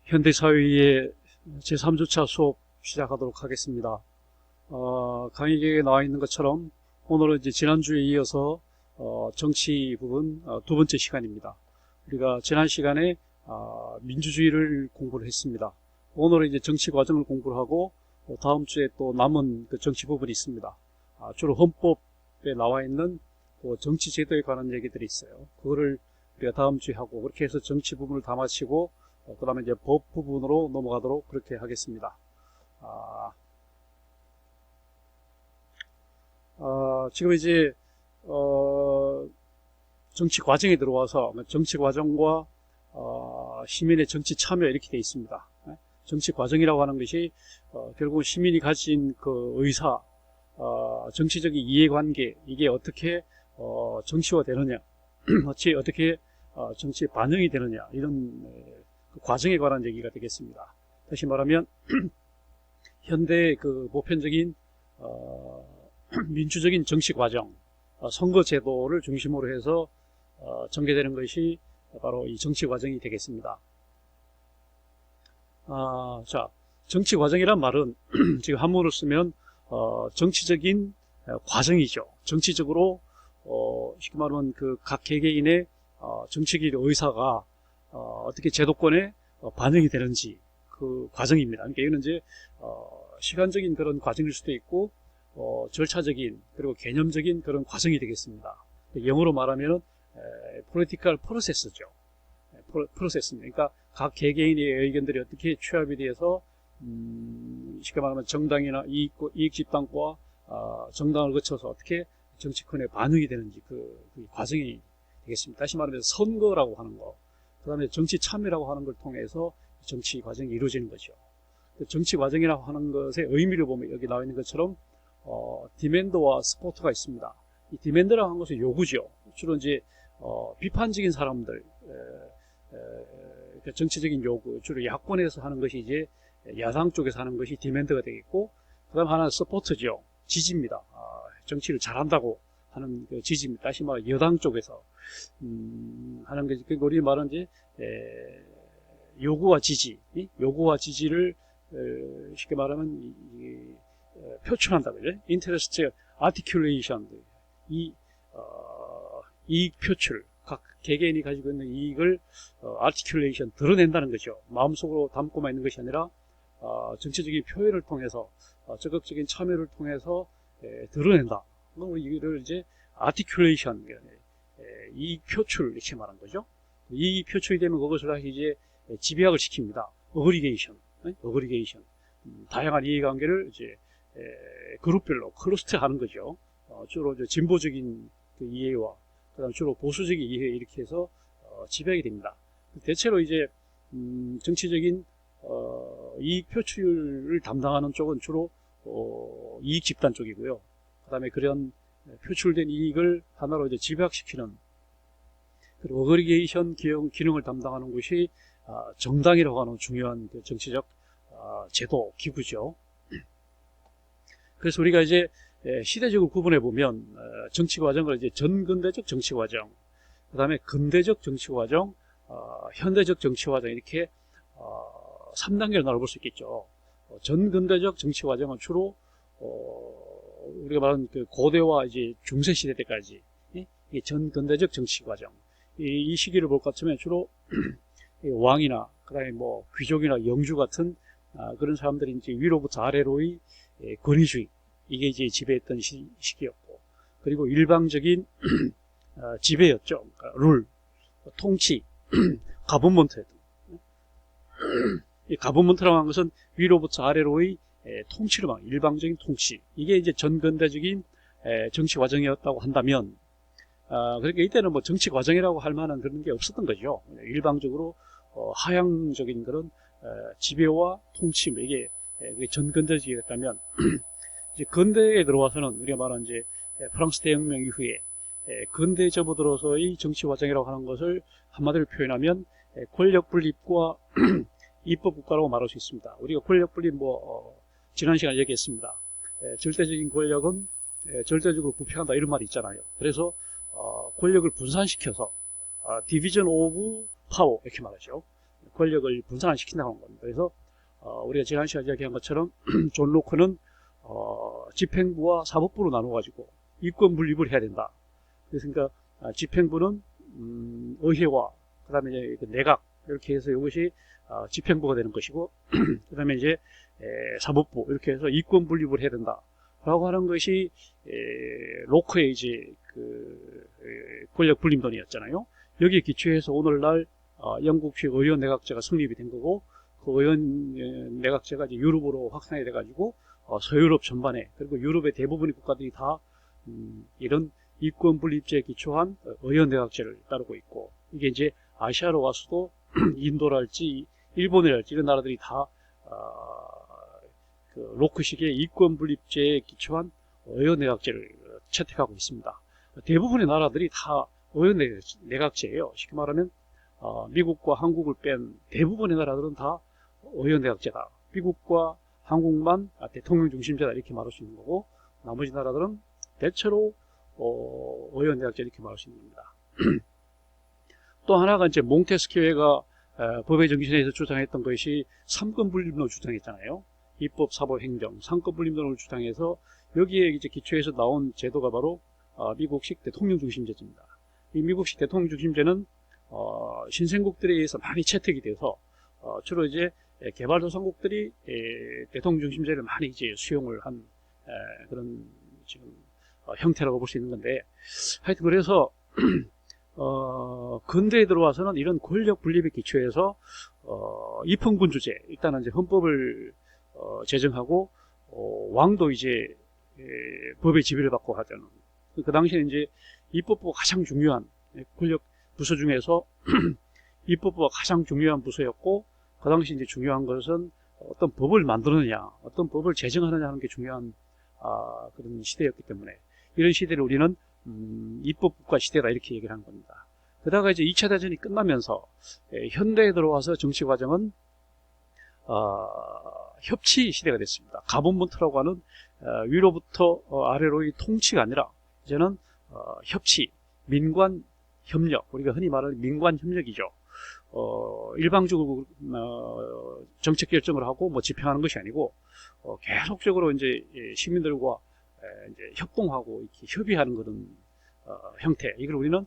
현대사회의 제3주차 수업 시작하도록 하겠습니다. 강의 계획에 나와 있는 것처럼 오늘은 이제 지난주에 이어서 정치 부분 두 번째 시간입니다. 우리가 지난 시간에 민주주의를 공부를 했습니다. 오늘은 이제 정치 과정을 공부를 하고 다음 주에 또 남은 그 정치 부분이 있습니다. 주로 헌법에 나와 있는 정치 제도에 관한 얘기들이 있어요. 그거를 우리가 다음 주에 하고 그렇게 해서 정치 부분을 다 마치고 그 다음에 이제 법 부분으로 넘어가도록 그렇게 하겠습니다. 지금 이제 정치 과정에 들어와서 정치 과정과 시민의 정치 참여 이렇게 되어 있습니다. 정치 과정이라고 하는 것이 결국 시민이 가진 그 의사, 정치적인 이해관계, 이게 어떻게 정치화 되느냐, 어떻게 정치에 반영이 되느냐, 이런 그 과정에 관한 얘기가 되겠습니다. 다시 말하면 현대 그 보편적인 민주적인 정치 과정, 선거 제도를 중심으로 해서 전개되는 것이 바로 이 정치 과정이 되겠습니다. 자, 정치 과정이란 말은 지금 한문으로 쓰면 정치적인 과정이죠. 정치적으로 쉽게 말하면 그 각 개개인의 정치적인 의사가 어떻게 제도권에 반영이 되는지 그 과정입니다. 그러니까 이거는 이제 시간적인 그런 과정일 수도 있고 절차적인 그리고 개념적인 그런 과정이 되겠습니다. 영어로 말하면 political process죠. 프로세스입니다. 그러니까 각 개개인의 의견들이 어떻게 취합이 되어서 쉽게 말하면 정당이나 이익 집단과 정당을 거쳐서 어떻게 정치권에 반영이 되는지 그 과정이 되겠습니다. 다시 말하면 선거라고 하는 거, 그 다음에 정치 참여라고 하는 걸 통해서 정치 과정이 이루어지는 거죠. 정치 과정이라고 하는 것의 의미를 보면 여기 나와 있는 것처럼 디맨드와 스포트가 있습니다. 이 디맨드라고 하는 것은 요구죠. 주로 이제 비판적인 사람들, 정치적인 요구, 주로 야권에서 하는 것이 이제 야당 쪽에서 하는 것이 디맨드가 되겠고, 그 다음 하나는 서포트죠. 지지입니다. 정치를 잘한다고 하는 그 지지입니다. 다시 말해 여당 쪽에서 하는 것이, 그러니까 우리 말은 이제 요구와 지지를 쉽게 말하면 표출한다 그죠? 인터레스트 아티큘레이션, 이익 표출, 각 개개인이 가지고 있는 이익을 아티큘레이션 드러낸다는 거죠. 마음속으로 담고만 있는 것이 아니라 정치적인 표현을 통해서 적극적인 참여를 통해서 드러낸다. 이를 이제 아티큘레이션, 이익 표출 이렇게 말한 거죠. 이익 표출이 되면 그것을 다시 이제 집약을 시킵니다. 어그리게이션. 다양한 이해관계를 이제 그룹별로 클러스터하는 거죠. 주로 이제 진보적인 그 이해와 그다음 주로 보수적인 이해 이렇게 해서 집약이 됩니다. 대체로 이제 정치적인 이익 표출을 담당하는 쪽은 주로 이익 집단 쪽이고요. 그다음에 그런 표출된 이익을 하나로 이제 집약시키는 그리고 어그리게이션 기능을 담당하는 곳이 정당이라고 하는 중요한 그 정치적 제도 기구죠. 그래서 우리가 이제 시대적으로 구분해 보면 정치 과정을 이제 전근대적 정치 과정, 그다음에 근대적 정치 과정, 현대적 정치 과정 이렇게 3단계로 나눠볼 수 있겠죠. 전근대적 정치 과정은 주로 우리가 말하는 그 고대와 이제 중세 시대 때까지 이게 전근대적 정치 과정. 이 시기를 볼 것 같으면 주로 왕이나 그다음에 뭐 귀족이나 영주 같은 그런 사람들이 이제 위로부터 아래로의 권위주의 이게 이제 지배했던 시기였고, 그리고 일방적인 지배였죠. 그러니까 룰, 통치, 가버먼트. 이 가버먼트라고 하는 것은 위로부터 아래로의 통치를 막 일방적인 통치. 이게 이제 전근대적인 정치 과정이었다고 한다면, 그러니까 이때는 뭐 정치 과정이라고 할 만한 그런 게 없었던 거죠. 일방적으로 하향적인 그런 지배와 통치, 이게 전근대적이었다면, 이제 근대에 들어와서는 우리가 말하는 이제 프랑스 대혁명 이후에 근대에 접어들어서의 정치 과정이라고 하는 것을 한마디로 표현하면 권력 분립과 입법 국가라고 말할 수 있습니다. 우리가 권력 분립 지난 시간에 얘기했습니다. 절대적인 권력은 절대적으로 부패한다 이런 말이 있잖아요. 그래서 권력을 분산시켜서 디비전 오브 파워 이렇게 말하죠. 권력을 분산시킨다고 하는 겁니다. 그래서 우리가 지난 시간에 이야기한 것처럼 존 로크는 집행부와 사법부로 나눠가지고 이권 분립을 해야 된다. 그러니까 집행부는 의회와 그 다음에 이제 내각 이렇게 해서 이것이 집행부가 되는 것이고 그 다음에 이제 사법부 이렇게 해서 이권 분립을 해야 된다 라고 하는 것이 로크의 이제 그 권력 분립론이었잖아요. 여기에 기초해서 오늘날 영국식 의원 내각제가 성립이 된 거고, 그 의원 내각제가 이제 유럽으로 확산이 돼 가지고 서유럽 전반에, 그리고 유럽의 대부분의 국가들이 다 이런 이권 분립제에 기초한 의원 내각제를 따르고 있고, 이게 이제 아시아로 와서도 인도랄지 일본이랄지 이런 나라들이 다 그 로크식의 이권 분립제에 기초한 의원 내각제를 채택하고 있습니다. 대부분의 나라들이 다 의원 내각제예요. 쉽게 말하면 미국과 한국을 뺀 대부분의 나라들은 다 의원 내각제다. 미국과 한국만 대통령 중심제다 이렇게 말할 수 있는 거고, 나머지 나라들은 대체로 의원 내각제 이렇게 말할 수 있는 겁니다. 또 하나가 이제 몽테스키에가 법의 정신에서 주장했던 것이 삼권 분립론을 주장했잖아요. 입법, 사법, 행정, 삼권 분립론을 주장해서 여기에 이제 기초해서 나온 제도가 바로 미국식 대통령 중심제입니다. 이 미국식 대통령 중심제는 신생국들에 의해서 많이 채택이 돼서 주로 이제 개발도상국들이 대통령 중심제를 많이 이제 수용을 한 그런 지금 형태라고 볼 수 있는 건데, 하여튼 그래서 근대에 들어와서는 이런 권력 분립에 기초해서 이평군주제, 일단은 이제 헌법을 제정하고 왕도 이제 법의 지배를 받고 하잖아요. 그 당시에 이제 입법부가 가장 중요한 권력 부서 중에서 입법부가 가장 중요한 부서였고, 그 당시 이제 중요한 것은 어떤 법을 만드느냐, 어떤 법을 제정하느냐 하는 게 중요한 그런 시대였기 때문에, 이런 시대를 우리는 입법국가 시대다 이렇게 얘기를 하는 겁니다. 그러다가 이제 2차 대전이 끝나면서 현대에 들어와서 정치 과정은 협치 시대가 됐습니다. 가본문트라고 하는 위로부터 아래로의 통치가 아니라 이제는 협치, 민관 협력, 우리가 흔히 말하는 민관 협력이죠. 일방적으로 정책 결정을 하고 뭐 집행하는 것이 아니고 계속적으로 이제 시민들과 이제 협동하고 이렇게 협의하는 그런 형태, 이걸 우리는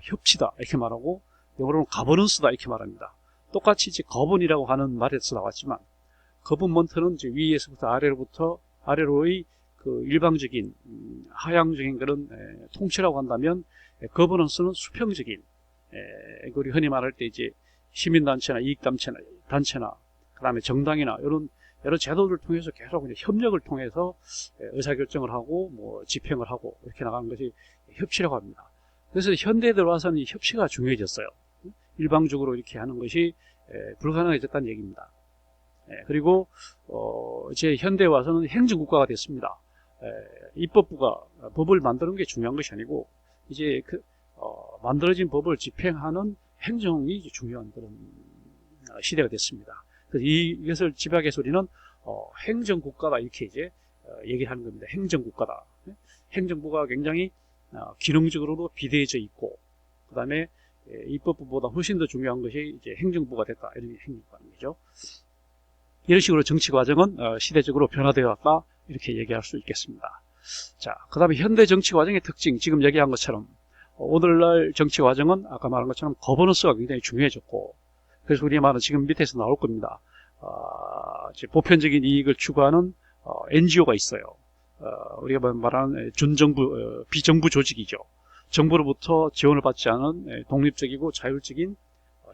협치다 이렇게 말하고, 영어로는 가버넌스다 이렇게 말합니다. 똑같이 이제 거본이라고 하는 말에서 나왔지만, 거본먼트는 이제 위에서부터 아래로의 그 일방적인 하향적인 그런 통치라고 한다면, 거버넌스는 수평적인, 우리 흔히 말할 때 이제 시민단체나 이익단체나 그 다음에 정당이나 이런 여러 제도를 통해서 계속 이제 협력을 통해서 의사결정을 하고 뭐 집행을 하고 이렇게 나가는 것이 협치라고 합니다. 그래서 현대에 들어와서는 이 협치가 중요해졌어요. 일방적으로 이렇게 하는 것이 불가능해졌다는 얘기입니다. 그리고 이제 현대에 와서는 행정국가가 됐습니다. 입법부가 법을 만드는 게 중요한 것이 아니고, 이제 만들어진 법을 집행하는 행정이 중요한 그런 시대가 됐습니다. 그래서 이것을 집약해서 우리는 행정국가다 이렇게 이제 얘기를 하는 겁니다. 행정국가다. 행정부가 굉장히 기능적으로도 비대해져 있고, 그 다음에 입법부보다 훨씬 더 중요한 것이 이제 행정부가 됐다, 이런 행정부라는 거죠. 이런 식으로 정치 과정은 시대적으로 변화되어 왔다 이렇게 얘기할 수 있겠습니다. 자, 그 다음에 현대 정치 과정의 특징, 지금 얘기한 것처럼 오늘날 정치 과정은 아까 말한 것처럼 거버넌스가 굉장히 중요해졌고, 그래서 우리가 말하는 지금 밑에서 나올 겁니다. 이제 보편적인 이익을 추구하는 NGO가 있어요. 우리가 말하는 준정부, 비정부 조직이죠. 정부로부터 지원을 받지 않은 독립적이고 자율적인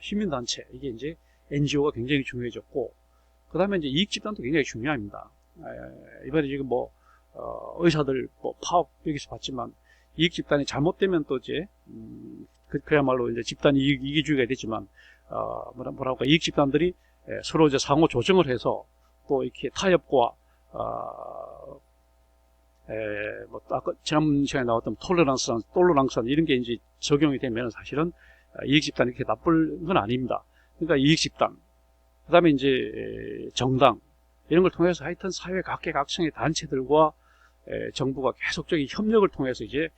시민단체, 이게 이제 NGO가 굉장히 중요해졌고, 그 다음에 이제 이익집단도 굉장히 중요합니다. 이번에 지금 뭐 의사들 뭐 파업 여기서 봤지만, 이익집단이 잘못되면 또 이제 그야말로 이제 집단 이기주의가 되지만, 뭐랄까 이익집단들이 서로 이제 상호 조정을 해서 또 이렇게 타협과 뭐 아까 지난 시간에 나왔던 톨러랑스 이런 게 이제 적용이 되면 사실은 이익집단이 이렇게 나쁠 건 아닙니다. 그러니까 이익집단, 그 다음에 이제 정당, 이런 걸 통해서 하여튼 사회 각계각층의 단체들과 정부가 계속적인 협력을 통해서 이제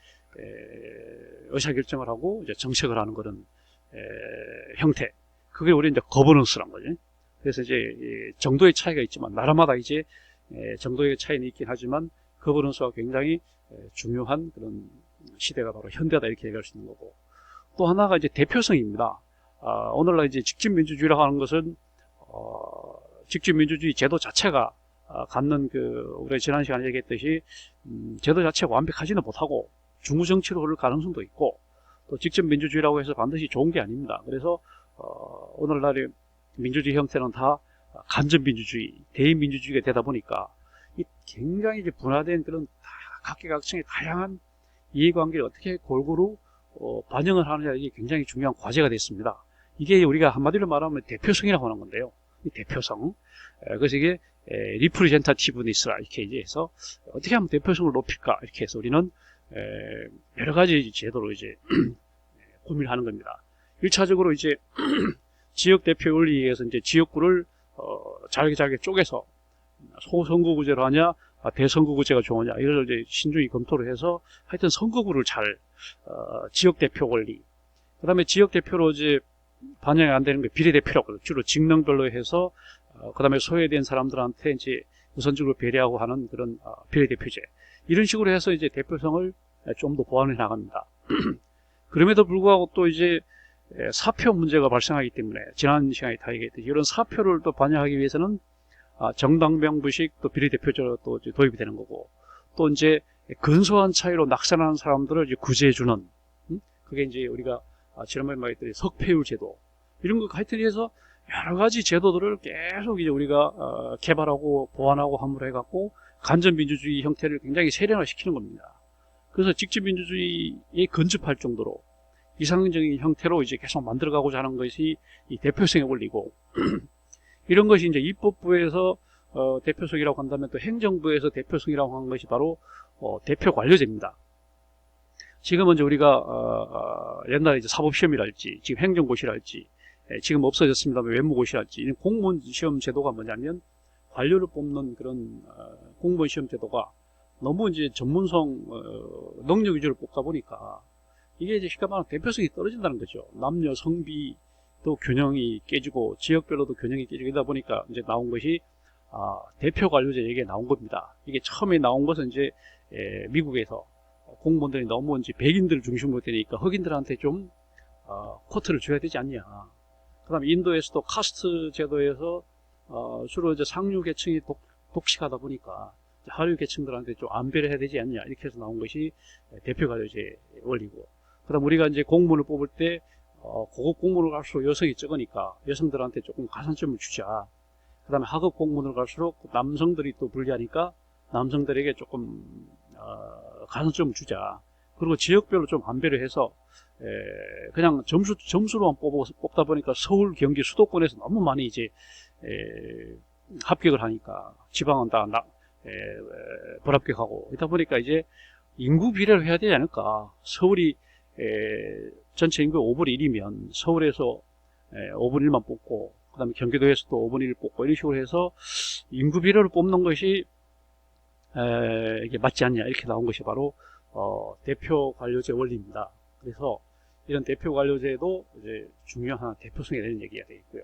의사결정을 하고 이제 정책을 하는 그런 형태, 그게 우리 이제 거버넌스란 거죠. 그래서 이제 정도의 차이가 있지만 나라마다 이제 정도의 차이는 있긴 하지만 거버넌스가 굉장히 중요한 그런 시대가 바로 현대다 이렇게 얘기할 수 있는 거고, 또 하나가 이제 대표성입니다. 오늘날 이제 직집민주주의라고 하는 것은 직집민주주의 제도 자체가 갖는 우리가 지난 시간에 얘기했듯이 제도 자체가 완벽하지는 못하고 중구정치로 흐를 가능성도 있고, 또 직접민주주의라고 해서 반드시 좋은 게 아닙니다. 그래서 오늘날의 민주주의 형태는 다 간접민주주의, 대의민주주의가 되다 보니까 이 굉장히 이제 분화된 그런 각계각층의 다양한 이해관계를 어떻게 골고루 반영을 하느냐, 이게 굉장히 중요한 과제가 됐습니다. 이게 우리가 한마디로 말하면 대표성이라고 하는 건데요. 이 대표성. 그래서 이게 리프레젠타티브니스라 이렇게 이제 해서 어떻게 하면 대표성을 높일까 이렇게 해서 우리는 여러 가지 제도로 이제 고민을 하는 겁니다. 1차적으로 이제 지역 대표 원리에 의해서 이제 지역구를 잘게 쪼개서 소선거구제로 하냐, 대선거구제가 좋으냐, 이걸 이제 신중히 검토를 해서 하여튼 선거구를 잘 지역 대표 원리. 그다음에 지역 대표로 이제 반영이 안 되는 게 비례대표라고 주로 직능별로 해서 그다음에 소외된 사람들한테 이제 우선적으로 배려하고 하는 그런 비례대표제. 이런 식으로 해서 이제 대표성을 좀 더 보완해 나갑니다. 그럼에도 불구하고 또 이제 사표 문제가 발생하기 때문에 지난 시간에 다 얘기했듯이 이런 사표를 또 반영하기 위해서는 정당명부식 또 비례대표제로 또 이제 도입이 되는 거고, 또 이제 근소한 차이로 낙선하는 사람들을 이제 구제해주는, 그게 이제 우리가 지난번에 말했듯이 석패율 제도, 이런 거 하여튼 해서 여러 가지 제도들을 계속 이제 우리가 개발하고 보완하고 함으로 해갖고 간접민주주의 형태를 굉장히 세련화시키는 겁니다. 그래서 직접민주주의에 근접할 정도로 이상적인 형태로 이제 계속 만들어가고자 하는 것이 이 대표성의 원리고, 이런 것이 이제 입법부에서 대표성이라고 한다면 또 행정부에서 대표성이라고 하는 것이 바로 대표관료제입니다. 지금은 이제 우리가 옛날에 이제 사법시험이랄지 지금 행정고시랄지 지금 없어졌습니다만 외무고시랄지 이런 공무원 시험 제도가 뭐냐면 관료를 뽑는 그런 공무원 시험 제도가 너무 이제 전문성 능력 위주로 뽑다 보니까 이게 이제 쉽게 말하면 대표성이 떨어진다는 거죠. 남녀 성비 또 균형이 깨지고 지역별로도 균형이 깨지다 보니까 이제 나온 것이 대표 관료제 얘기가 나온 겁니다. 이게 처음에 나온 것은 이제 미국에서 공무원들이 너무 이제 백인들을 중심으로 되니까 흑인들한테 좀 코트를 줘야 되지 않냐. 그다음에 인도에서도 카스트 제도에서 주로 이제 상류 계층이 독식하다 보니까 하류 계층들한테 좀 안배를 해야 되지 않냐, 이렇게 해서 나온 것이 대표 관료제 원리고, 그다음 우리가 이제 공무원을 뽑을 때 고급 공무원을 갈수록 여성이 적으니까 여성들한테 조금 가산점을 주자. 그다음에 하급 공무원을 갈수록 남성들이 또 불리하니까 남성들에게 조금 가산점을 주자. 그리고 지역별로 좀 안배를 해서 그냥 점수로만 뽑다 보니까 서울, 경기, 수도권에서 너무 많이 이제 합격을 하니까 지방은 다 불합격하고 이러다 보니까 이제 인구 비례를 해야 되지 않을까. 서울이 전체 인구 5분의 1이면 서울에서 5분의 1만 뽑고 그 다음에 경기도에서도 5분의 1 뽑고 이런 식으로 해서 인구 비례를 뽑는 것이 이게 맞지 않냐, 이렇게 나온 것이 바로 대표 관료제 원리입니다. 그래서 이런 대표 관료제도 이제 중요한 대표성이 되는 얘기가 되어 있고요.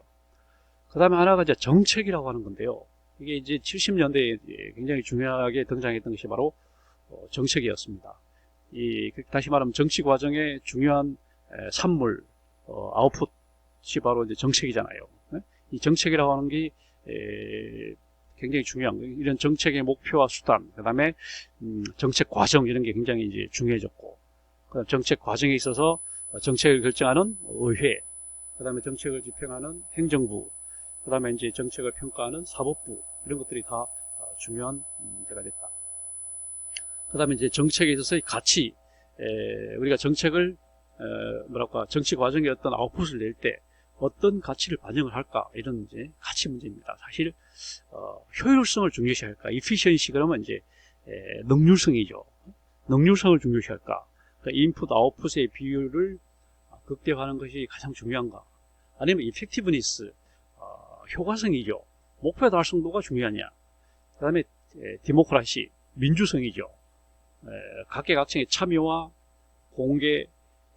그 다음에 하나가 이제 정책이라고 하는 건데요. 이게 이제 70년대에 굉장히 중요하게 등장했던 것이 바로 정책이었습니다. 다시 말하면 정치 과정의 중요한 산물, 아웃풋이 바로 이제 정책이잖아요. 이 정책이라고 하는 게 굉장히 중요한 거예요. 이런 정책의 목표와 수단, 그 다음에 정책 과정, 이런 게 굉장히 이제 중요해졌고, 그다음 정책 과정에 있어서 정책을 결정하는 의회, 그 다음에 정책을 집행하는 행정부, 그 다음에 이제 정책을 평가하는 사법부, 이런 것들이 다 중요한 문제가 됐다. 그 다음에 이제 정책에 있어서의 가치, 우리가 정책을 정치 과정에 어떤 아웃풋을 낼 때 어떤 가치를 반영을 할까, 이런 이제 가치 문제입니다. 사실 효율성을 중요시할까, efficiency 그러면 이제 능률성이죠. 능률성을 중요시할까, 그러니까 인풋 아웃풋의 비율을 극대화하는 것이 가장 중요한가, 아니면 effectiveness, 효과성이죠. 목표 달성도가 중요하냐. 그 다음에 디모크라시, 민주성이죠. 각계각층의 참여와 공개,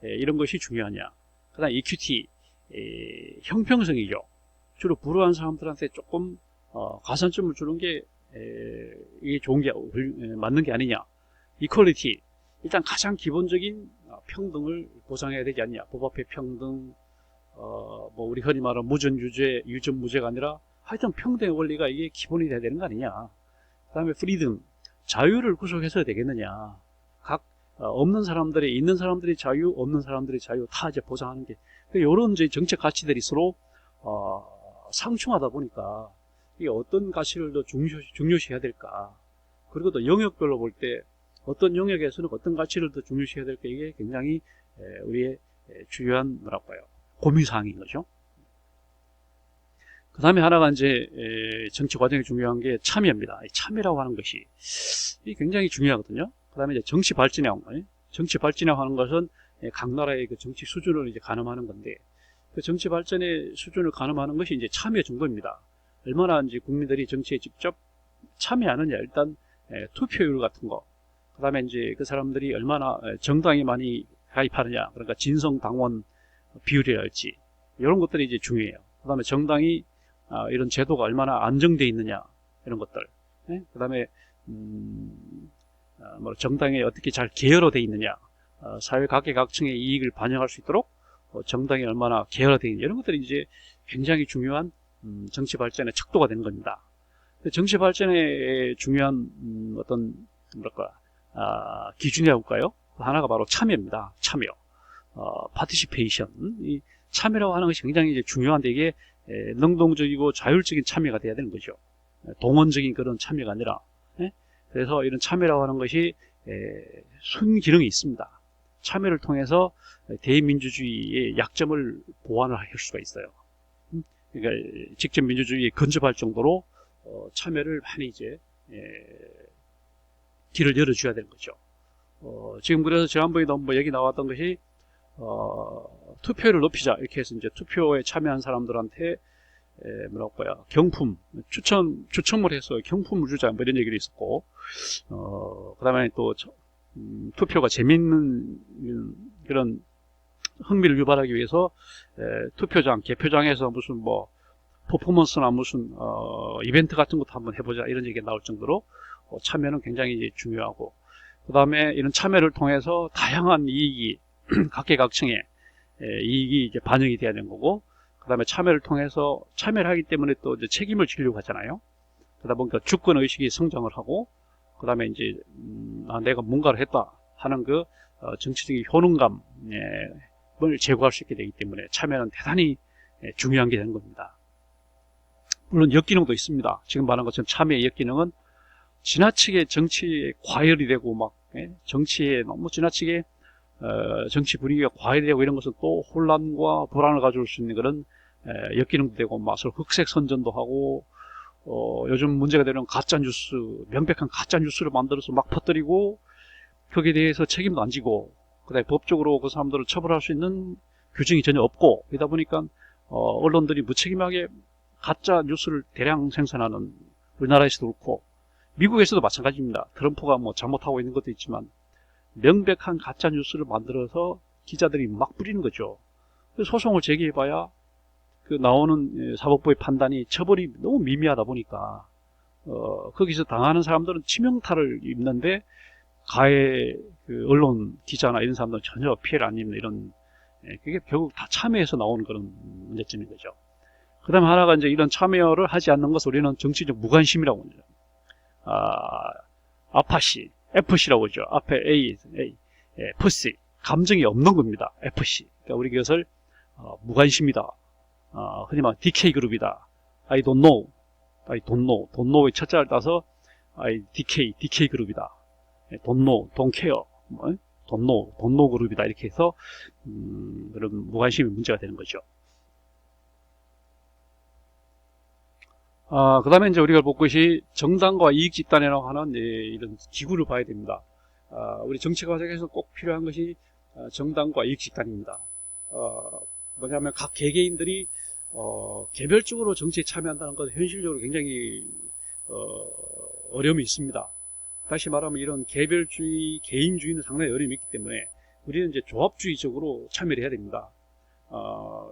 이런 것이 중요하냐. 그 다음에 이퀴티, 형평성이죠. 주로 불우한 사람들한테 조금 가산점을 주는 게 이게 좋은 게 맞는 게 아니냐. 이퀄리티, 일단 가장 기본적인 평등을 보장해야 되지 않냐. 법 앞에 평등, 뭐 우리 흔히 말하는 무전유죄, 유전무죄가 아니라 하여튼 평등의 원리가 이게 기본이 돼야 되는 거 아니냐. 그 다음에 프리덤, 자유를 구속해서 되겠느냐. 각 없는 사람들이, 있는 사람들의 자유, 없는 사람들의 자유 다 이제 보장하는 게, 이런 이제 정책 가치들이 서로 상충하다 보니까 이게 어떤 가치를 더 중요시 해야 될까. 그리고 또 영역별로 볼 때 어떤 영역에서는 어떤 가치를 더 중요시 해야 될까. 이게 굉장히 우리의 중요한 뭐랄까요, 고민사항인 거죠. 그 다음에 하나가 이제 정치 과정에 중요한 게 참여입니다. 참여라고 하는 것이 굉장히 중요하거든요. 그 다음에 이제 정치 발전이라고 하는 것은 각 나라의 그 정치 수준을 이제 가늠하는 건데, 그 정치 발전의 수준을 가늠하는 것이 이제 참여 정도입니다. 얼마나 이제 국민들이 정치에 직접 참여하느냐. 일단 투표율 같은 거, 그 다음에 이제 그 사람들이 얼마나 정당에 많이 가입하느냐. 그러니까 진성 당원 비율이랄지 이런 것들이 이제 중요해요. 그 다음에 정당이 이런 제도가 얼마나 안정되어 있느냐, 이런 것들. 그 다음에 뭐 정당에 어떻게 잘 계열화되어 있느냐, 사회 각계각층의 이익을 반영할 수 있도록 정당이 얼마나 계열화되어 있느냐, 이런 것들이 이제 굉장히 중요한 정치 발전의 척도가 되는 겁니다. 정치 발전의 중요한 어떤 뭐랄까 기준이라고 할까요? 하나가 바로 참여입니다. 참여, 파티시페이션. 이 참여라고 하는 것이 굉장히 이제 중요한데, 이게 능동적이고 자율적인 참여가 돼야 되는 거죠. 동원적인 그런 참여가 아니라. 그래서 이런 참여라고 하는 것이 순기능이 있습니다. 참여를 통해서 대민주주의의 약점을 보완을 할 수가 있어요. 그러니까 직접 민주주의에 근접할 정도로 참여를 많이 이제 길을 열어줘야 되는 거죠. 지금 그래서 지난번에도 한번 얘기 나왔던 것이 투표율을 높이자, 이렇게 해서 이제 투표에 참여한 사람들한테 뭐랄까요, 경품, 추첨을 해서 경품을 주자, 뭐 이런 얘기도 있었고, 그 다음에 또 투표가 재밌는 그런 흥미를 유발하기 위해서 투표장, 개표장에서 무슨 뭐 퍼포먼스나 무슨 이벤트 같은 것도 한번 해보자, 이런 얘기가 나올 정도로 참여는 굉장히 이제 중요하고, 그 다음에 이런 참여를 통해서 다양한 이익이 각계각층의 이익이 이제 반영이 돼야 되는 거고, 그 다음에 참여를 통해서 참여를 하기 때문에 또 이제 책임을 지려고 하잖아요. 그러다 보니까 주권 의식이 성장을 하고, 그 다음에 이제 내가 뭔가를 했다 하는 그 정치적인 효능감을 제고할 수 있게 되기 때문에 참여는 대단히 중요한 게 되는 겁니다. 물론 역기능도 있습니다. 지금 말한 것처럼 참여의 역기능은 지나치게 정치에 과열이 되고 막 정치에 너무 지나치게 정치 분위기가 과열되고 이런 것은 또 혼란과 불안을 가져올 수 있는 그런 역기능도 되고, 막 서로 흑색 선전도 하고, 요즘 문제가 되는 가짜뉴스, 명백한 가짜뉴스를 만들어서 막 퍼뜨리고, 거기에 대해서 책임도 안 지고, 그다음에 법적으로 그 사람들을 처벌할 수 있는 규정이 전혀 없고, 이러다 보니까 언론들이 무책임하게 가짜뉴스를 대량 생산하는, 우리나라에서도 그렇고 미국에서도 마찬가지입니다. 트럼프가 뭐 잘못하고 있는 것도 있지만 명백한 가짜뉴스를 만들어서 기자들이 막 뿌리는 거죠. 소송을 제기해봐야 그 나오는 사법부의 판단이, 처벌이 너무 미미하다 보니까 거기서 당하는 사람들은 치명타를 입는데 가해 그 언론 기자나 이런 사람들은 전혀 피해를 안 입는, 이런 그게 결국 다 참여해서 나오는 그런 문제점인 거죠. 그 다음에 하나가 이제 이런 참여를 하지 않는 것을 우리는 정치적 무관심이라고 합니다. 아파시, FC라고 하죠. 앞에 A, FC, 감정이 없는 겁니다. FC. 그러니까 우리 이것을 무관심이다. 흔히 말 DK 그룹이다. I don't know, don't know의 첫자를 따서 DK 그룹이다. don't know, don't care, don't know 그룹이다. 이렇게 해서 그런 무관심이 문제가 되는 거죠. 그 다음에 이제 우리가 볼 것이 정당과 이익집단이라고 하는 이런 기구를 봐야 됩니다. 우리 정치 과정에서 꼭 필요한 것이 정당과 이익집단입니다. 뭐냐면 각 개개인들이 개별적으로 정치에 참여한다는 것은 현실적으로 굉장히 어려움이 있습니다. 다시 말하면 이런 개별주의, 개인주의는 상당히 어려움이 있기 때문에 우리는 이제 조합주의적으로 참여를 해야 됩니다.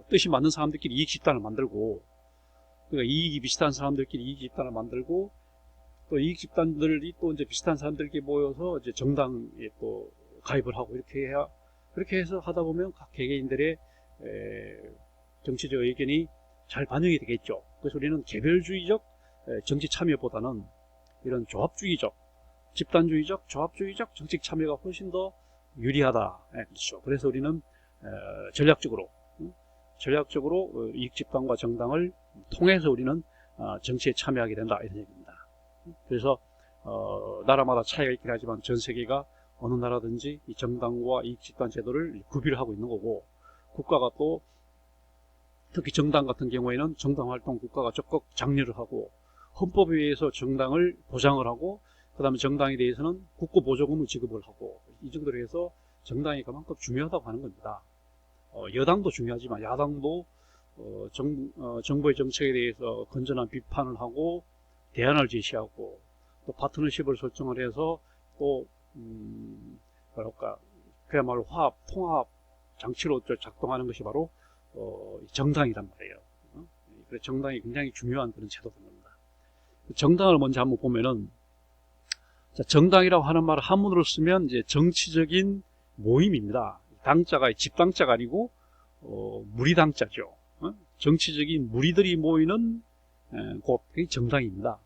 뜻이 맞는 사람들끼리 이익 집단을 만들고, 그러니까 이익이 비슷한 사람들끼리 이익 집단을 만들고, 또 이익 집단들이 또 이제 비슷한 사람들끼리 모여서 이제 정당에 또 가입을 하고 그렇게 해서 하다 보면 각 개개인들의 정치적 의견이 잘 반영이 되겠죠. 그래서 우리는 개별주의적 정치 참여보다는 이런 조합주의적, 집단주의적, 조합주의적 정치 참여가 훨씬 더 유리하다. 그렇죠. 그래서 우리는 전략적으로 이익 집단과 정당을 통해서 우리는 정치에 참여하게 된다, 이런 얘기입니다. 그래서 나라마다 차이가 있긴 하지만 전 세계가 어느 나라든지 이 정당과 이익 집단 제도를 구비를 하고 있는 거고, 국가가 또 특히 정당 같은 경우에는 정당 활동 국가가 적극 장려를 하고, 헌법에 의해서 정당을 보장을 하고, 그 다음에 정당에 대해서는 국고 보조금을 지급을 하고, 이 정도로 해서 정당이 그만큼 중요하다고 하는 겁니다. 여당도 중요하지만 야당도 정부의 정책에 대해서 건전한 비판을 하고 대안을 제시하고, 또 파트너십을 설정을 해서 또 뭐랄까, 그야말로 화합, 통합 장치로 작동하는 것이 바로 정당이란 말이에요. 그래서 정당이 굉장히 중요한 그런 제도인 겁니다. 정당을 먼저 한번 보면은, 정당이라고 하는 말을 한문으로 쓰면 이제 정치적인 모임입니다. 당자가 집당자가 아니고 무리당자죠. 정치적인 무리들이 모이는 곳, 그게 정당입니다.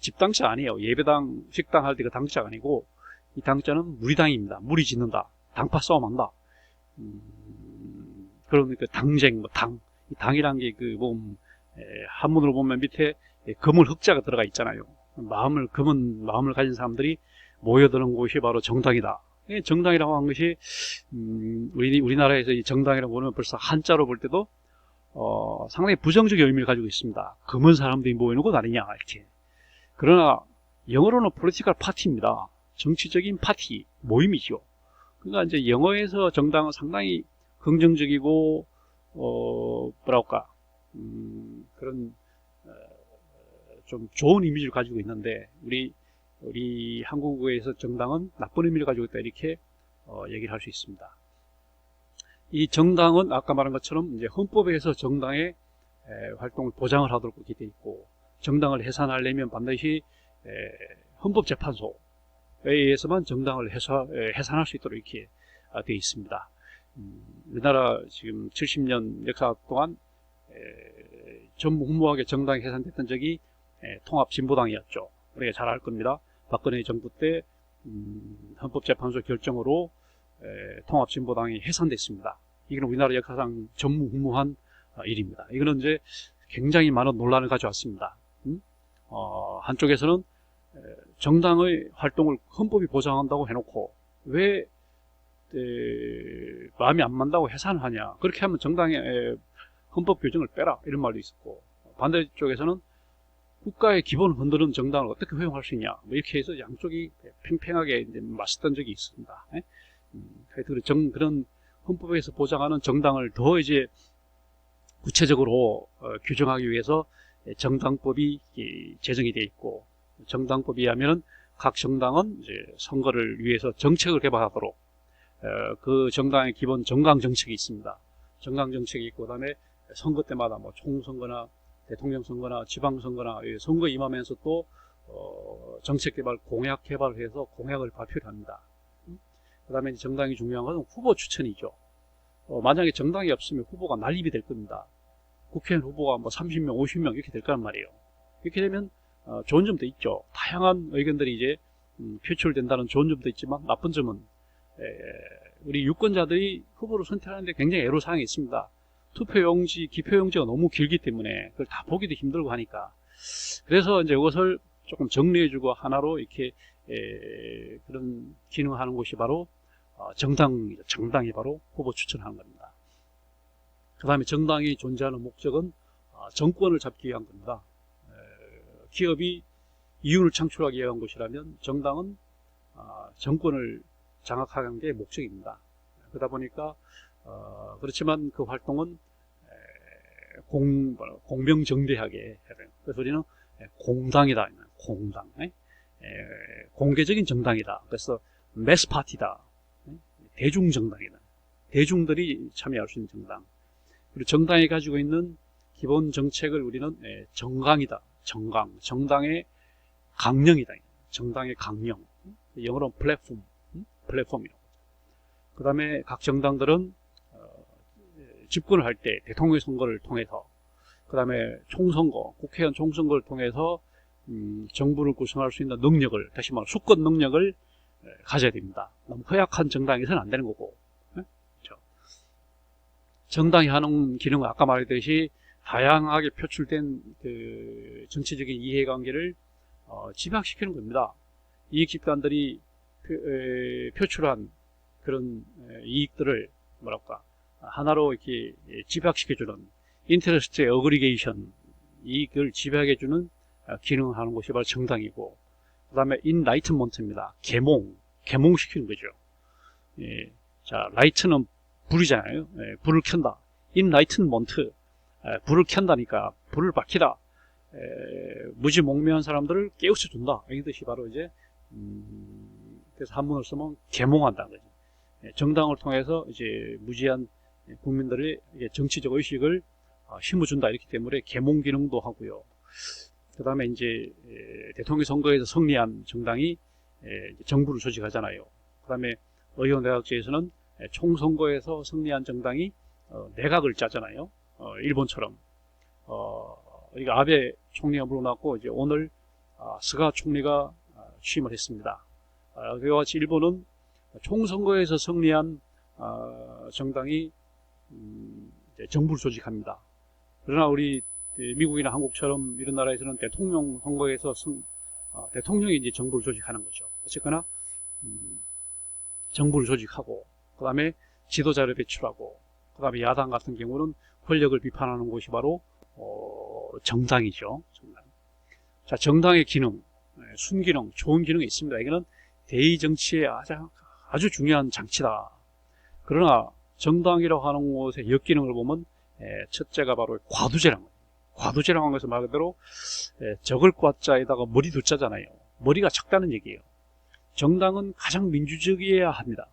집당자 아니에요. 예배당, 식당 할 때 그 당자가 아니고, 이 당자는 무리당입니다. 무리 짓는다, 당파 싸움한다. 그러니까 당쟁, 뭐 이 당이란 게 한문으로 보면 밑에 금을 흑자가 들어가 있잖아요. 금은 마음을 가진 사람들이 모여드는 곳이 바로 정당이다. 정당이라고 하는 것이 우리나라에서 이 정당이라고 보면 벌써 한자로 볼 때도 상당히 부정적인 의미를 가지고 있습니다. 금은 사람들이 모이는 곳 아니냐, 이렇게. 그러나 영어로는 political party입니다. 정치적인 파티, 모임이죠. 그러니까 이제 영어에서 정당은 상당히 긍정적이고 뭐랄까, 그런 좀 좋은 이미지를 가지고 있는데, 우리 한국어에서 정당은 나쁜 의미를 가지고 있다, 이렇게 얘기를 할 수 있습니다. 이 정당은 아까 말한 것처럼 이제 헌법에서 정당의 활동을 보장을 하도록 그렇게 되어 있고, 정당을 해산하려면 반드시 헌법재판소에 의해서만 정당을 해산할 수 있도록 이렇게 되어 있습니다. 우리나라 지금 70년 역사 동안 전무후무하게 정당이 해산됐던 적이 통합진보당이었죠. 우리가 잘 알 겁니다. 박근혜 정부 때 헌법재판소 결정으로 통합진보당이 해산됐습니다. 이건 우리나라 역사상 전무후무한 일입니다. 이거는 이제 굉장히 많은 논란을 가져왔습니다. 한쪽에서는 정당의 활동을 헌법이 보장한다고 해놓고 왜 마음이 안 맞다고 해산을 하냐, 그렇게 하면 정당의 헌법 규정을 빼라, 이런 말도 있었고, 반대쪽에서는 국가의 기본을 흔드는 정당을 어떻게 허용할 수 있냐, 뭐 이렇게 해서 양쪽이 팽팽하게 이제 맞섰던 적이 있습니다. 그런 헌법에서 보장하는 정당을 더 이제 구체적으로 규정하기 위해서 정당법이 제정이 되어 있고, 정당법에 의하면은 각 정당은 이제 선거를 위해서 정책을 개발하도록, 그 정당의 기본 정강 정책이 있습니다. 정강 정책이 있고, 그다음에 선거 때마다 뭐 총선거나 대통령 선거나 지방 선거나 선거 임하면서 또 정책 개발, 공약 개발을 해서 공약을 발표를 합니다. 그다음에 정당이 중요한 것은 후보 추천이죠. 만약에 정당이 없으면 후보가 난립이 될 겁니다. 국회의원 후보가 뭐 30명, 50명 이렇게 될 거란 말이에요. 이렇게 되면 좋은 점도 있죠. 다양한 의견들이 이제 표출된다는 좋은 점도 있지만, 나쁜 점은 우리 유권자들이 후보를 선택하는데 굉장히 애로사항이 있습니다. 투표용지, 기표용지가 너무 길기 때문에 그걸 다 보기도 힘들고 하니까. 그래서 이제 이것을 조금 정리해주고 하나로 이렇게 그런 기능하는 곳이 바로 정당이죠. 정당이 바로 후보 추천하는 겁니다. 그 다음에 정당이 존재하는 목적은 정권을 잡기 위한 겁니다. 기업이 이윤을 창출하기 위한 곳이라면 정당은 정권을 장악하는 게 목적입니다. 그러다 보니까 그렇지만 그 활동은 공명정대하게 해야 돼요. 그래서 우리는 공당이다. 공당. 공개적인 정당이다. 그래서 매스파티다. 대중정당이다. 대중들이 참여할 수 있는 정당. 그리고 정당이 가지고 있는 기본 정책을 우리는 정강이다. 정강. 정당의 강령이다. 정당의 강령. 영어로 플랫폼이라고. 그 다음에 각 정당들은 집권을 할 때 대통령 선거를 통해서, 그 다음에 총선거, 국회의원 총선거를 통해서 정부를 구성할 수 있는 능력을, 다시 말해 수권 능력을 가져야 됩니다. 너무 허약한 정당에서는 안 되는 거고. 그렇죠? 정당이 하는 기능은 아까 말했듯이 다양하게 표출된 그 정치적인 이해관계를 집약시키는 겁니다. 이익집단들이 표출한 그런 이익들을 뭐랄까 하나로 이렇게 집약시켜주는 인터레스트 어그리게이션, 이익을 집약해주는 기능을 하는 것이 바로 정당이고, 그 다음에 인라이트먼트입니다. 계몽시키는 거죠. 자, 라이트는 불이잖아요. 불을 켠다. 인라이트먼트, 불을 켠다니까 불을 밝히다. 무지몽매한 사람들을 깨우쳐준다. 이 뜻이 바로 이제 그래서 한문을 쓰면 계몽한다는 거죠. 정당을 통해서 이제 무지한 국민들의 정치적 의식을 심어준다. 이렇기 때문에 계몽 기능도 하고요. 그 다음에 이제 대통령 선거에서 승리한 정당이 정부를 조직하잖아요. 그 다음에 의원내각제에서는 총선거에서 승리한 정당이 내각을 짜잖아요. 일본처럼. 우리가 아베 총리가 물러났고 이제 오늘 스가 총리가 취임을 했습니다. 그와 같이 일본은 총선거에서 승리한 정당이 이제 정부를 조직합니다. 그러나 우리 미국이나 한국처럼 이런 나라에서는 대통령 선거에서 대통령이 이제 정부를 조직하는 거죠. 어쨌거나 정부를 조직하고, 그 다음에 지도자를 배출하고, 그 다음에 야당 같은 경우는 권력을 비판하는 곳이 바로 정당이죠. 정당. 자, 정당의 기능, 순기능, 좋은 기능이 있습니다. 이거는 대의 정치의 아주 중요한 장치다. 그러나 정당이라고 하는 곳의 역기능을 보면 첫째가 바로 과두제라는 거예요. 과두제라고 하는 것은 말 그대로 적을 과자에다가 머리 두자잖아요. 머리가 작다는 얘기예요. 정당은 가장 민주적이어야 합니다.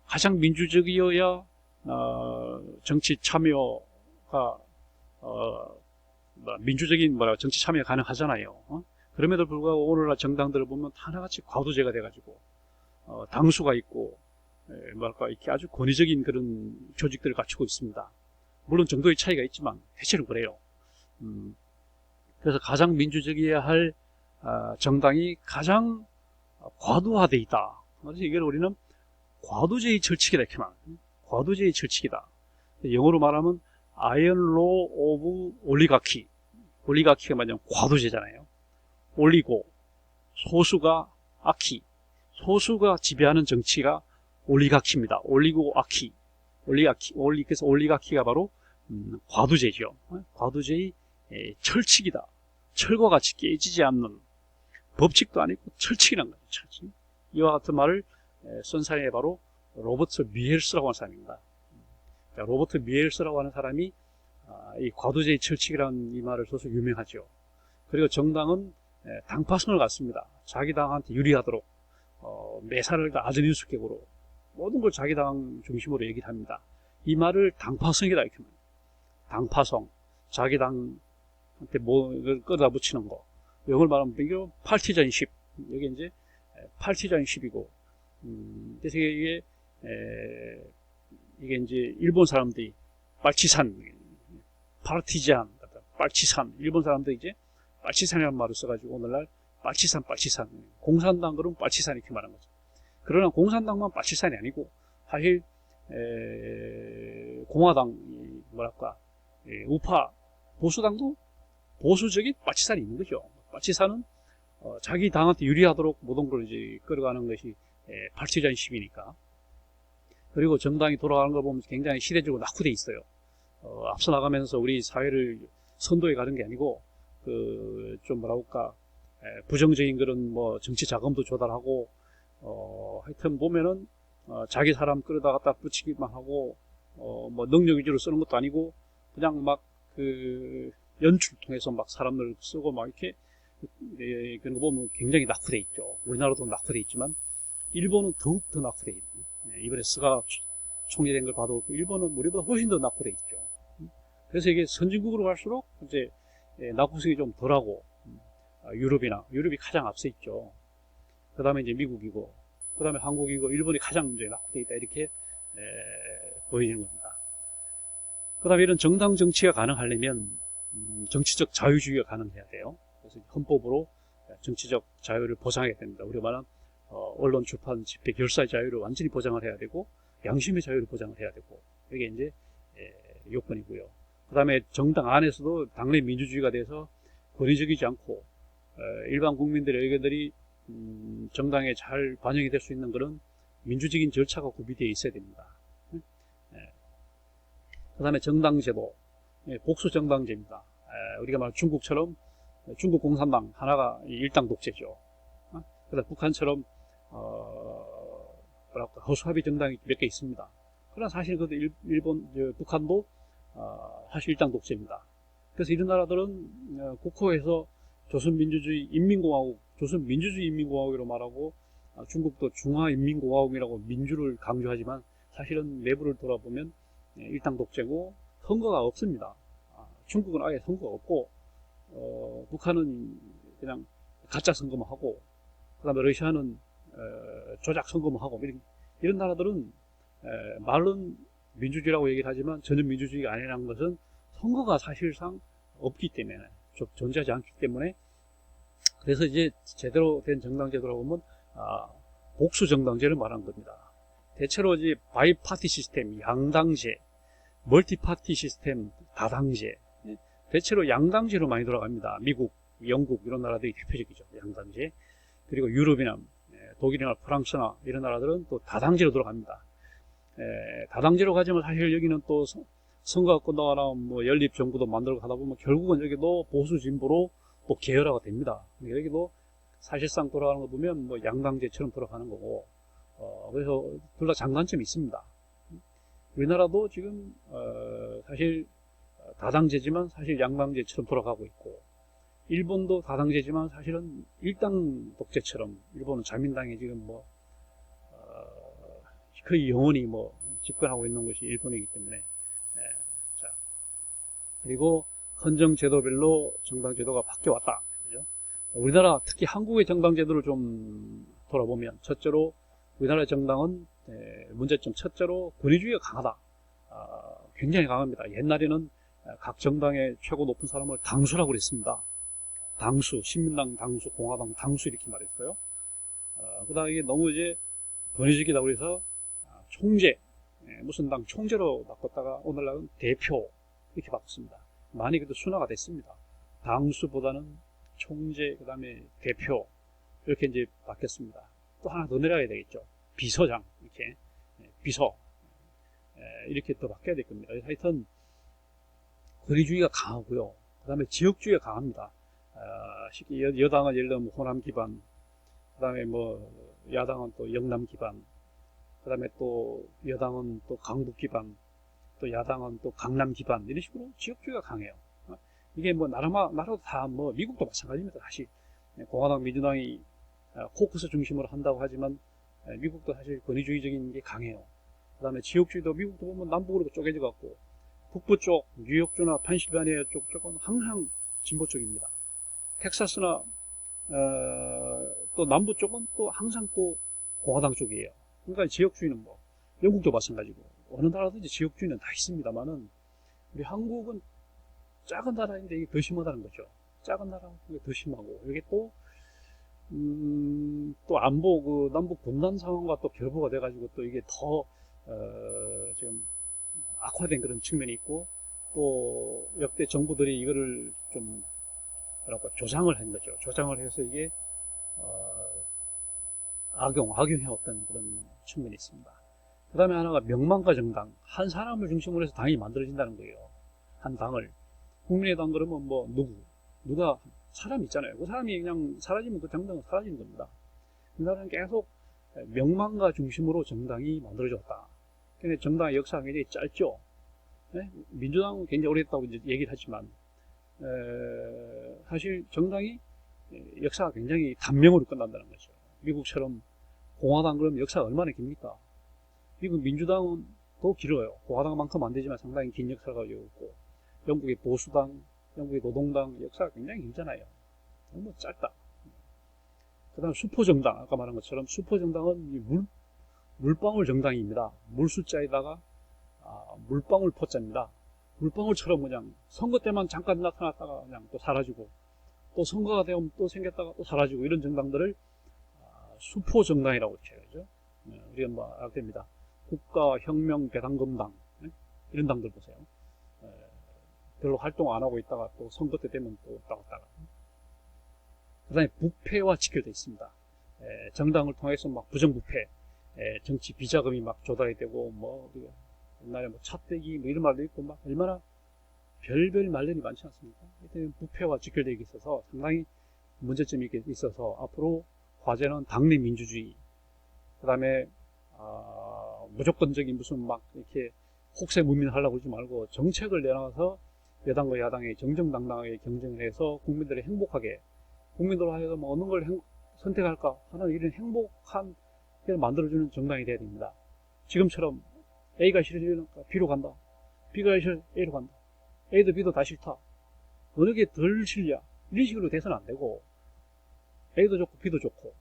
가장 민주적이어야 정치 참여가 민주적인 정치 참여 가능하잖아요. 그럼에도 불구하고 오늘날 정당들을 보면 하나같이 과두제가 돼가지고 당수가 있고 뭐랄까 이렇게 아주 권위적인 그런 조직들을 갖추고 있습니다. 물론 정도의 차이가 있지만 대체로 그래요. 그래서 가장 민주적이어야 할 정당이 가장 과도화되어 있다. 그래서 이걸 우리는 과도제의 철칙이다 이렇게 말합니다. 과도제의 철칙이다. 영어로 말하면 아이언 로 오브 올리가키. 올리가키가 말하면 과도제잖아요. 올리고 소수가 아키. 소수가 지배하는 정치가 올리가키입니다. 올리고 아키. 그래서 올리가키가 바로 과도제죠. 과도제의 철칙이다. 철과 같이 깨지지 않는 법칙도 아니고 철칙이란 거죠. 철칙. 이와 같은 말을 쓴 사람이 바로 로버트 미헬스라고 하는 사람입니다. 로버트 미헬스라고 하는 사람이 이 과도제의 철칙이라는 이 말을 써서 유명하죠. 그리고 정당은 당파성을 갖습니다. 자기 당한테 유리하도록 매사를 다 아드린수격으로 모든 걸 자기 당 중심으로 얘기를 합니다. 이 말을 당파성이다 이렇게 말합니다. 당파성, 자기 당한테 뭐를 끌어다 붙이는 거. 영어를 말하면 이게 파티전십. 여기 이제 파티전십이고, 그래서 이게 이제 일본 사람들이 빨치산, 빨치산, 일본 사람들이 이제 빨치산이라는 말을 써가지고 오늘날 빨치산. 공산당 그러면 빨치산 이렇게 말하는 거죠. 그러나 공산당만 빨치산이 아니고 사실 공화당 뭐랄까 우파 보수당도 보수적인 빨치산이 있는 거죠. 빨치산은 자기 당한테 유리하도록 모든 걸 이제 끌어가는 것이 파티전십이니까. 그리고 정당이 돌아가는 걸 보면 굉장히 시대적으로 낙후돼 있어요. 앞서 나가면서 우리 사회를 선도해 가는 게 아니고 좀 뭐랄까 부정적인 그런 뭐 정치 자금도 조달하고 하여튼 보면은 자기 사람 끌어다 갖다 붙이기만 하고 뭐 능력 위주로 쓰는 것도 아니고 그냥 막 연출 통해서 막 사람들 쓰고 막 이렇게 그런 거 보면 굉장히 낙후돼 있죠. 우리나라도 낙후돼 있지만 일본은 더욱 더 낙후돼 있는. 이번에 스가 총리 된 걸 봐도 일본은 우리보다 훨씬 더 낙후돼 있죠. 그래서 이게 선진국으로 갈수록 이제 낙후성이 좀 덜하고 유럽이 가장 앞서 있죠. 그 다음에 이제 미국이고, 그 다음에 한국이고, 일본이 가장 이제 낙후되어 있다 이렇게 보여지는 겁니다. 그 다음에 이런 정당 정치가 가능하려면 정치적 자유주의가 가능해야 돼요. 그래서 헌법으로 정치적 자유를 보장해야 됩니다. 우리가 말하는 언론, 출판, 집회, 결사의 자유를 완전히 보장을 해야 되고, 양심의 자유를 보장을 해야 되고, 이게 이제 요건이고요. 그 다음에 정당 안에서도 당내 민주주의가 돼서 권위적이지 않고 일반 국민들의 의견들이 정당에 잘 반영이 될 수 있는 그런 민주적인 절차가 구비되어 있어야 됩니다. 그 다음에 정당제도, 복수 정당제입니다. 우리가 말하는 중국처럼 중국 공산당 하나가 일당 독재죠. 그다음 북한처럼 허수아비 정당이 몇 개 있습니다. 그러나 사실 그 북한도 사실 일당 독재입니다. 그래서 이런 나라들은 국호에서 조선민주주의 인민공화국, 조선민주주의 인민공화국으로 말하고 중국도 중화인민공화국이라고 민주를 강조하지만 사실은 내부를 돌아보면 일당 독재고 선거가 없습니다. 중국은 아예 선거가 없고 북한은 그냥 가짜 선거만 하고 그 다음에 러시아는 조작 선거만 하고 이런 나라들은 말은 민주주의라고 얘기를 하지만 전혀 민주주의가 아니라는 것은 선거가 사실상 없기 때문에 존재하지 않기 때문에 그래서 이제 제대로 된 정당제도라고 하면 복수 정당제를 말하는 겁니다. 대체로 이제 바이파티 시스템, 양당제, 멀티파티 시스템, 다당제, 대체로 양당제로 많이 돌아갑니다. 미국, 영국 이런 나라들이 대표적이죠. 양당제. 그리고 유럽이나 독일이나 프랑스나 이런 나라들은 또 다당제로 돌아갑니다. 다당제로 가지만 사실 여기는 또 선거가 끝나거나 뭐 연립정부도 만들고 하다 보면 결국은 여기도 보수 진보로 또 계열화가 됩니다. 여기도 사실상 돌아가는 거 보면 뭐 양당제처럼 돌아가는 거고, 그래서 둘 다 장단점이 있습니다. 우리나라도 지금 사실 다당제지만 사실 양당제처럼 돌아가고 있고, 일본도 다당제지만 사실은 일당 독재처럼 일본은 자민당이 지금 뭐 거의 영원히 뭐 집권하고 있는 것이 일본이기 때문에 자 그리고 헌정 제도별로 정당 제도가 바뀌어 왔다. 그죠? 우리나라 특히 한국의 정당 제도를 좀 돌아보면 첫째로 우리나라 정당은 문제점 첫째로 권위주의가 강하다. 굉장히 강합니다. 옛날에는 각 정당의 최고 높은 사람을 당수라고 그랬습니다. 당수, 신민당 당수, 공화당 당수 이렇게 말했어요. 그 다음에 이게 너무 이제 권위적이다 그래서 총재, 무슨 당 총재로 바꿨다가 오늘날은 대표 이렇게 바꿨습니다. 많이 그래도 순화가 됐습니다. 당수보다는 총재, 그 다음에 대표 이렇게 이제 바뀌었습니다. 또 하나 더 내려가야 되겠죠. 비서장 이렇게 비서 이렇게 또 바뀌어야 될 겁니다. 하여튼 권위주의가 강하고요. 그 다음에 지역주의가 강합니다. 쉽게 여당은 예를 들면 호남 기반, 그 다음에 뭐 야당은 또 영남 기반, 그 다음에 또 여당은 또 강북 기반, 또 야당은 또 강남 기반 이런 식으로 지역주의가 강해요. 이게 뭐 나라도 다 뭐 미국도 마찬가지입니다. 사실 공화당 민주당이 코커스 중심으로 한다고 하지만 미국도 사실 권위주의적인 게 강해요. 그 다음에 지역주의도 미국도 보면 남북으로 쪼개져 갖고 북부 쪽 뉴욕주나 펜실베니아 쪽은 항상 진보 쪽입니다. 텍사스나 또 남부 쪽은 또 항상 또 공화당 쪽이에요. 그러니까 지역주의는 뭐 영국도 마찬가지고 어느 나라든지 지역주의는 다 있습니다만은 우리 한국은 작은 나라인데 이게 더 심하다는 거죠. 작은 나라는 더 심하고 이게 또 안보 그 남북 분단 상황과 또 결부가 돼가지고 또 이게 더 지금 악화된 그런 측면이 있고 또 역대 정부들이 이거를 좀 조장을 한 거죠. 조장을 해서 이게 악용해왔던 그런 측면이 있습니다. 그 다음에 하나가 명망과 정당. 한 사람을 중심으로 해서 당이 만들어진다는 거예요. 한 당을. 국민의당 그러면 뭐 누가 사람 있잖아요. 그 사람이 그냥 사라지면 그 정당은 사라지는 겁니다. 우리나라는 계속 명망과 중심으로 정당이 만들어졌다. 근데 정당의 역사가 굉장히 짧죠. 네? 민주당은 굉장히 오래됐다고 이제 얘기를 하지만 사실 정당이 역사가 굉장히 단명으로 끝난다는 거죠. 미국처럼 공화당 그러면 역사가 얼마나 깁니까? 미국 민주당은 더 길어요. 공화당만큼 안 되지만 상당히 긴 역사가 있고 영국의 보수당, 영국의 노동당 역사가 굉장히 길잖아요. 너무 짧다. 그 다음 수포정당, 아까 말한 것처럼 수포정당은 물방울 정당입니다. 물숫자에다가 물방울 포자입니다. 물방울처럼 그냥 선거 때만 잠깐 나타났다가 그냥 또 사라지고, 또 선거가 되면 또 생겼다가 또 사라지고, 이런 정당들을 수포정당이라고 쳐야죠. 우리가 뭐 알게 됩니다. 국가혁명배당금당, 이런 당들 보세요. 별로 활동 안 하고 있다가 또 선거 때 되면 또 왔다가. 그 다음에 부패와 직결되어 있습니다. 정당을 통해서 막 부정부패, 정치 비자금이 막 조달이 되고, 뭐 옛날에 뭐 차떼기 뭐 이런 말도 있고, 막 얼마나 별별 말들이 많지 않습니까? 하여튼 부패와 직결되어 있어서 상당히 문제점이 있어서 앞으로 과제는 당내 민주주의, 그 다음에 무조건적인 무슨 막 이렇게 혹세무민하려고 그러지 말고 정책을 내놔서 여당과 야당이 정정당당하게 경쟁을 해서 국민들이 행복하게, 국민들 하여금 어느 걸 선택할까 하는 이런 행복한 걸 만들어주는 정당이 돼야 됩니다. 지금처럼 A가 싫으니까 B로 간다, B가 싫으니까 A로 간다, A도 B도 다 싫다, 어느 게 덜 싫냐, 이런 식으로 돼서는 안 되고, A도 좋고 B도 좋고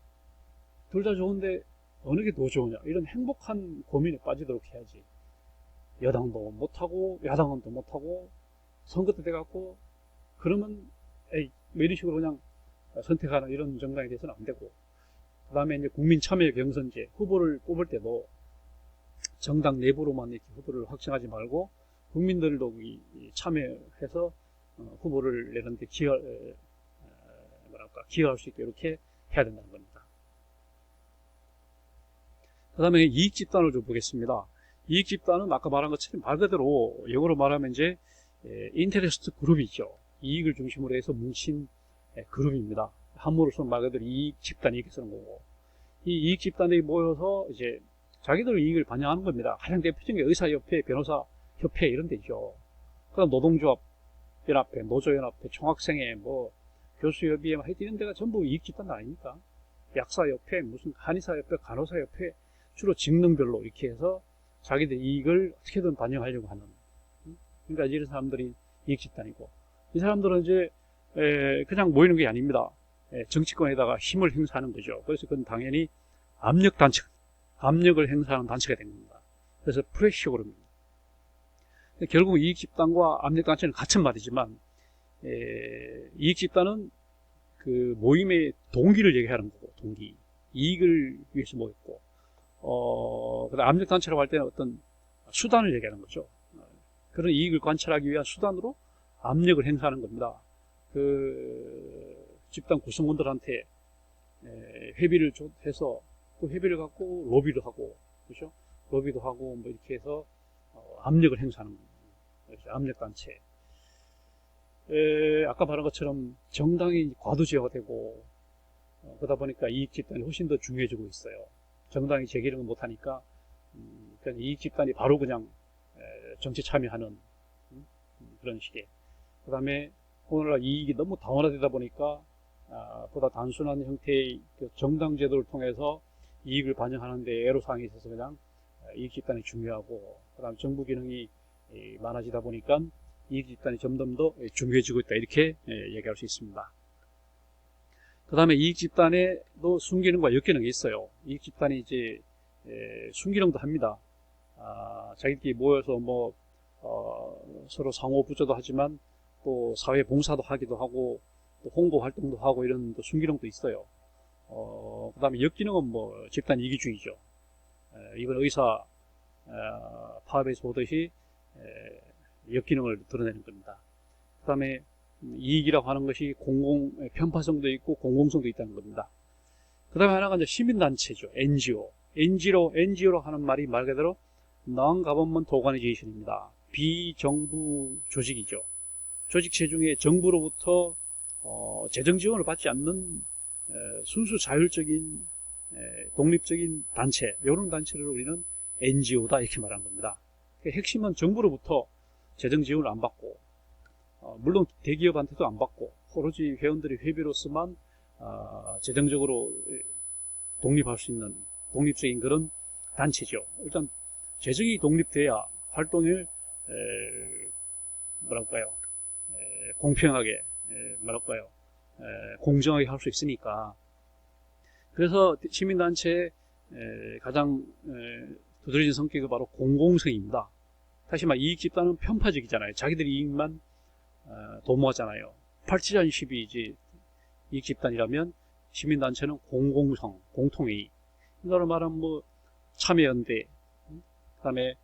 둘 다 좋은데 어느 게 더 좋으냐, 이런 행복한 고민에 빠지도록 해야지. 여당도 못하고 야당은 또 못하고 선거 때 돼갖고 그러면 에이 뭐 이런 식으로 그냥 선택하는 이런 정당이 돼서는 안 되고, 그 다음에 이제 국민참여 경선제, 후보를 뽑을 때도 정당 내부로만 이렇게 후보를 확정하지 말고 국민들도 참여해서 후보를 내는데 기여할 수 있게 이렇게 해야 된다는 겁니다. 그 다음에 이익집단을 좀 보겠습니다. 이익집단은 아까 말한 것처럼 말 그대로 영어로 말하면 이제 인터레스트 그룹이죠. 이익을 중심으로 해서 뭉친 그룹입니다. 한문으로서 말 그대로 이익집단 이렇게 쓰는 거고, 이 이익집단이 모여서 이제 자기들 이익을 반영하는 겁니다. 가장 대표적인 게 의사협회, 변호사협회 이런 데죠. 그다음 노동조합 연합회, 노조연합회, 총학생회, 뭐 교수협의회, 하여튼 이런 데가 전부 이익집단 아닙니까? 약사협회, 무슨 한의사협회, 간호사협회, 주로 직능별로 이렇게 해서 자기들 이익을 어떻게든 반영하려고 하는, 그러니까 이런 사람들이 이익집단이고, 이 사람들은 이제 그냥 모이는 게 아닙니다. 정치권에다가 힘을 행사하는 거죠. 그래서 그건 당연히 압력을 행사하는 단체가 된 겁니다. 그래서 프레셔 그룹입니다. 결국 이익집단과 압력단체는 같은 말이지만, 이익집단은 그 모임의 동기를 얘기하는 거고, 동기, 이익을 위해서 모였고, 그다음 압력단체라고 할 때는 어떤 수단을 얘기하는 거죠. 그런 이익을 관찰하기 위한 수단으로 압력을 행사하는 겁니다. 그 집단 구성원들한테 회비를 해서 그 회비를 갖고 로비를 하고, 그렇죠? 로비도 하고 뭐 이렇게 해서 압력을 행사하는 거죠. 압력단체. 아까 말한 것처럼 정당이 과도제화가 되고, 그러다 보니까 이익집단이 훨씬 더 중요해지고 있어요. 정당이 제기를 못하니까 그냥 이익집단이 바로 그냥 정치 참여하는 그런 식의. 그 다음에 오늘날 이익이 너무 다원화되다 보니까 보다 단순한 형태의 그 정당 제도를 통해서 이익을 반영하는데 애로사항이 있어서 그냥 이익집단이 중요하고, 그 다음 정부 기능이 많아지다 보니까 이익집단이 점점 더 중요해지고 있다, 이렇게 얘기할 수 있습니다. 그 다음에 이익집단에도 순기능과 역기능이 있어요. 이익집단이 이제 순기능도 합니다. 자기들끼리 모여서 뭐 서로 상호 부조도 하지만 또 사회 봉사도 하기도 하고 또 홍보 활동도 하고 이런 또 순기능도 있어요. 그 다음에 역기능은 뭐 집단 이기주의죠. 이번 의사 파업에서 보듯이 역기능을 드러내는 겁니다. 그 다음에 이익이라고 하는 것이 편파성도 있고 공공성도 있다는 겁니다. 그 다음에 하나가 이제 시민단체죠. NGO라고 하는 말이 말 그대로 Non-Government Organization입니다. 비정부 조직이죠. 조직체 중에 정부로부터 재정 지원을 받지 않는 순수 자율적인 독립적인 단체, 이런 단체를 우리는 NGO다 이렇게 말하는 겁니다. 핵심은 정부로부터 재정 지원을 안 받고, 물론 대기업한테도 안 받고 오로지 회원들이 회비로서만 재정적으로 독립할 수 있는 독립적인 그런 단체죠. 일단 재정이 독립돼야 활동을 뭐랄까요, 공평하게, 뭐랄까요, 공정하게 할 수 있으니까. 그래서 시민단체의 가장 두드러진 성격이 바로 공공성입니다. 다시 말해 이익 집단은 편파적이잖아요. 자기들이 이익만 도모하잖아요. 8.7이 이제 이익 집단이라면 시민단체는 공공성, 공통이익. 이거로 말하면 뭐 참여연대, 그다음에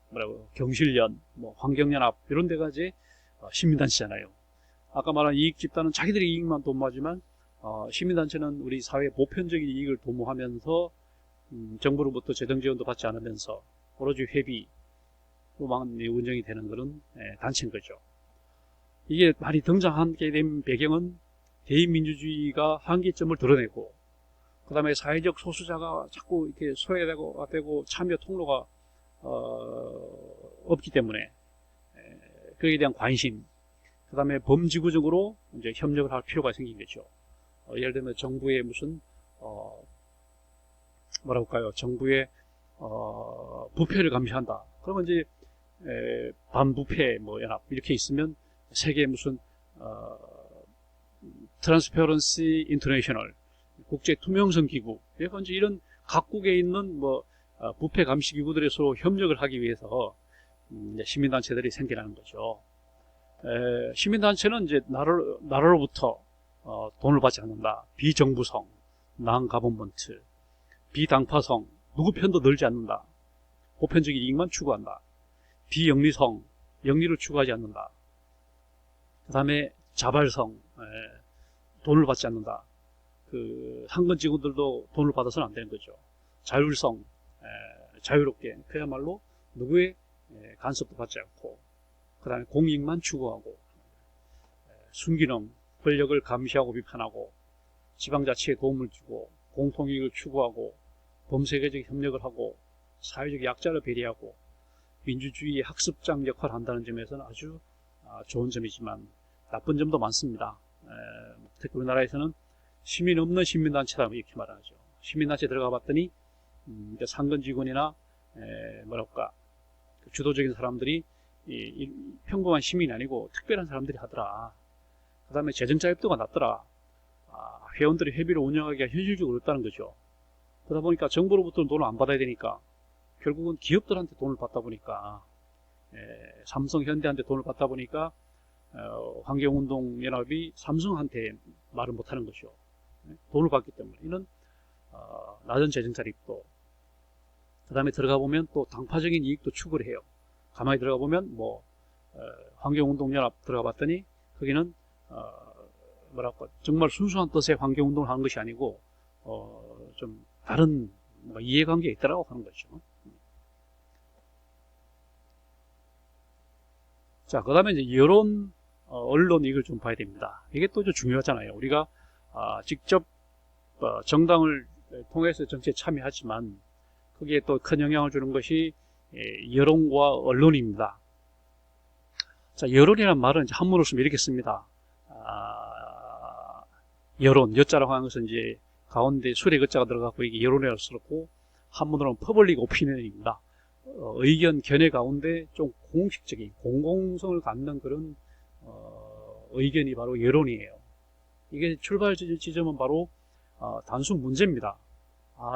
뭐라고 경실련, 뭐 환경연합 이런 데가 이제 시민단체잖아요. 아까 말한 이익 집단은 자기들이 이익만 도모하지만 시민단체는 우리 사회의 보편적인 이익을 도모하면서 정부로부터 재정 지원도 받지 않으면서 오로지 회비로만 운영이 되는 그런 단체인 거죠. 이게 많이 등장하게 된 배경은 대의민주주의가 한계점을 드러내고, 그 다음에 사회적 소수자가 자꾸 이렇게 소외되고 참여 통로가 없기 때문에 그에 대한 관심, 그 다음에 범지구적으로 이제 협력을 할 필요가 생긴 거죠. 예를 들면 정부의 무슨 뭐라고 할까요? 정부의 부패를 감시한다. 그러면 이제 반부패 뭐 연합 이렇게 있으면 세계 무슨 트랜스페런시 인터내셔널 국제 투명성 기구, 이런 각국에 있는 뭐 부패 감시 기구들이 서로 협력을 하기 위해서 이제 시민단체들이 생겨나는 거죠. 시민단체는 이제 나라로부터 돈을 받지 않는다. 비정부성, 난가버먼트, 비당파성, 누구 편도 들지 않는다. 보편적인 이익만 추구한다. 비영리성, 영리를 추구하지 않는다. 그 다음에 자발성, 돈을 받지 않는다. 그 상근 직원들도 돈을 받아서는 안 되는 거죠. 자율성, 자유롭게 그야말로 누구의 간섭도 받지 않고, 그 다음에 공익만 추구하고, 순기능, 권력을 감시하고 비판하고, 지방자치에 도움을 주고, 공통이익을 추구하고, 범세계적 협력을 하고, 사회적 약자를 배려하고, 민주주의의 학습장 역할을 한다는 점에서는 아주 좋은 점이지만 나쁜 점도 많습니다. 특히 우리나라에서는 시민 없는 시민단체다 이렇게 말하죠. 시민단체 들어가 봤더니 상근 직원이나 뭐랄까 주도적인 사람들이 평범한 시민이 아니고 특별한 사람들이 하더라. 그 다음에 재정자립도가 낮더라. 회원들이 회비를 운영하기가 현실적으로 어렵다는 거죠. 그러다 보니까 정부로부터 돈을 안 받아야 되니까 결국은 기업들한테 돈을 받다 보니까 삼성, 현대한테 돈을 받다 보니까 환경운동연합이 삼성한테 말을 못하는 거죠. 돈을 받기 때문에. 이런 낮은 재정자립도, 그 다음에 들어가 보면 또 당파적인 이익도 추구를 해요. 가만히 들어가 보면 뭐 환경운동연합 들어가 봤더니 거기는 뭐랄까 정말 순수한 뜻의 환경운동을 하는 것이 아니고 좀 다른 이해관계가 있다라고 하는 거죠. 자, 그 다음에 이제 여론, 언론 이걸 좀 봐야 됩니다. 이게 또 중요하잖아요. 우리가 직접 정당을 통해서 정치에 참여하지만 거기에 또 큰 영향을 주는 것이 여론과 언론입니다. 자, 여론이라는 말은 이제 한문으로 쓰면 이렇게 씁니다. 여론, 여자라고 하는 것은 이제 가운데 술의 것자가 들어가고 이게 여론이라고 쓰고, 한문으로는 퍼블릭 오피니언입니다. 의견 견해 가운데 좀 공식적인 공공성을 갖는 그런 의견이 바로 여론이에요. 이게 출발 지점은 바로 단순 문제입니다.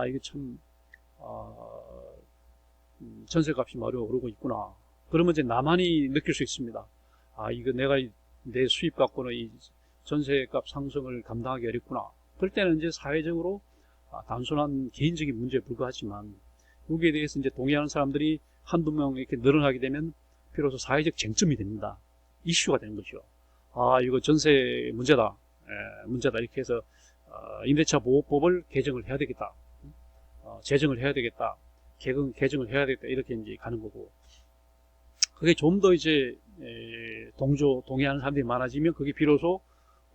이게 참 전세값이 마구 오르고 있구나. 그러면 이제 나만이 느낄 수 있습니다. 이거 내가 내 수입 갖고는 이 전세값 상승을 감당하기 어렵구나. 그럴 때는 이제 사회적으로 단순한 개인적인 문제에 불과하지만 여기에 대해서 이제 동의하는 사람들이 한두 명 이렇게 늘어나게 되면 비로소 사회적 쟁점이 됩니다. 이슈가 되는 거죠. 이거 전세 문제다. 문제다. 이렇게 해서 임대차 보호법을 개정을 해야 되겠다. 제정을 해야 되겠다. 개정을 해야 되겠다. 이렇게 이제 가는 거고. 그게 좀 더 이제 동의하는 사람들이 많아지면 그게 비로소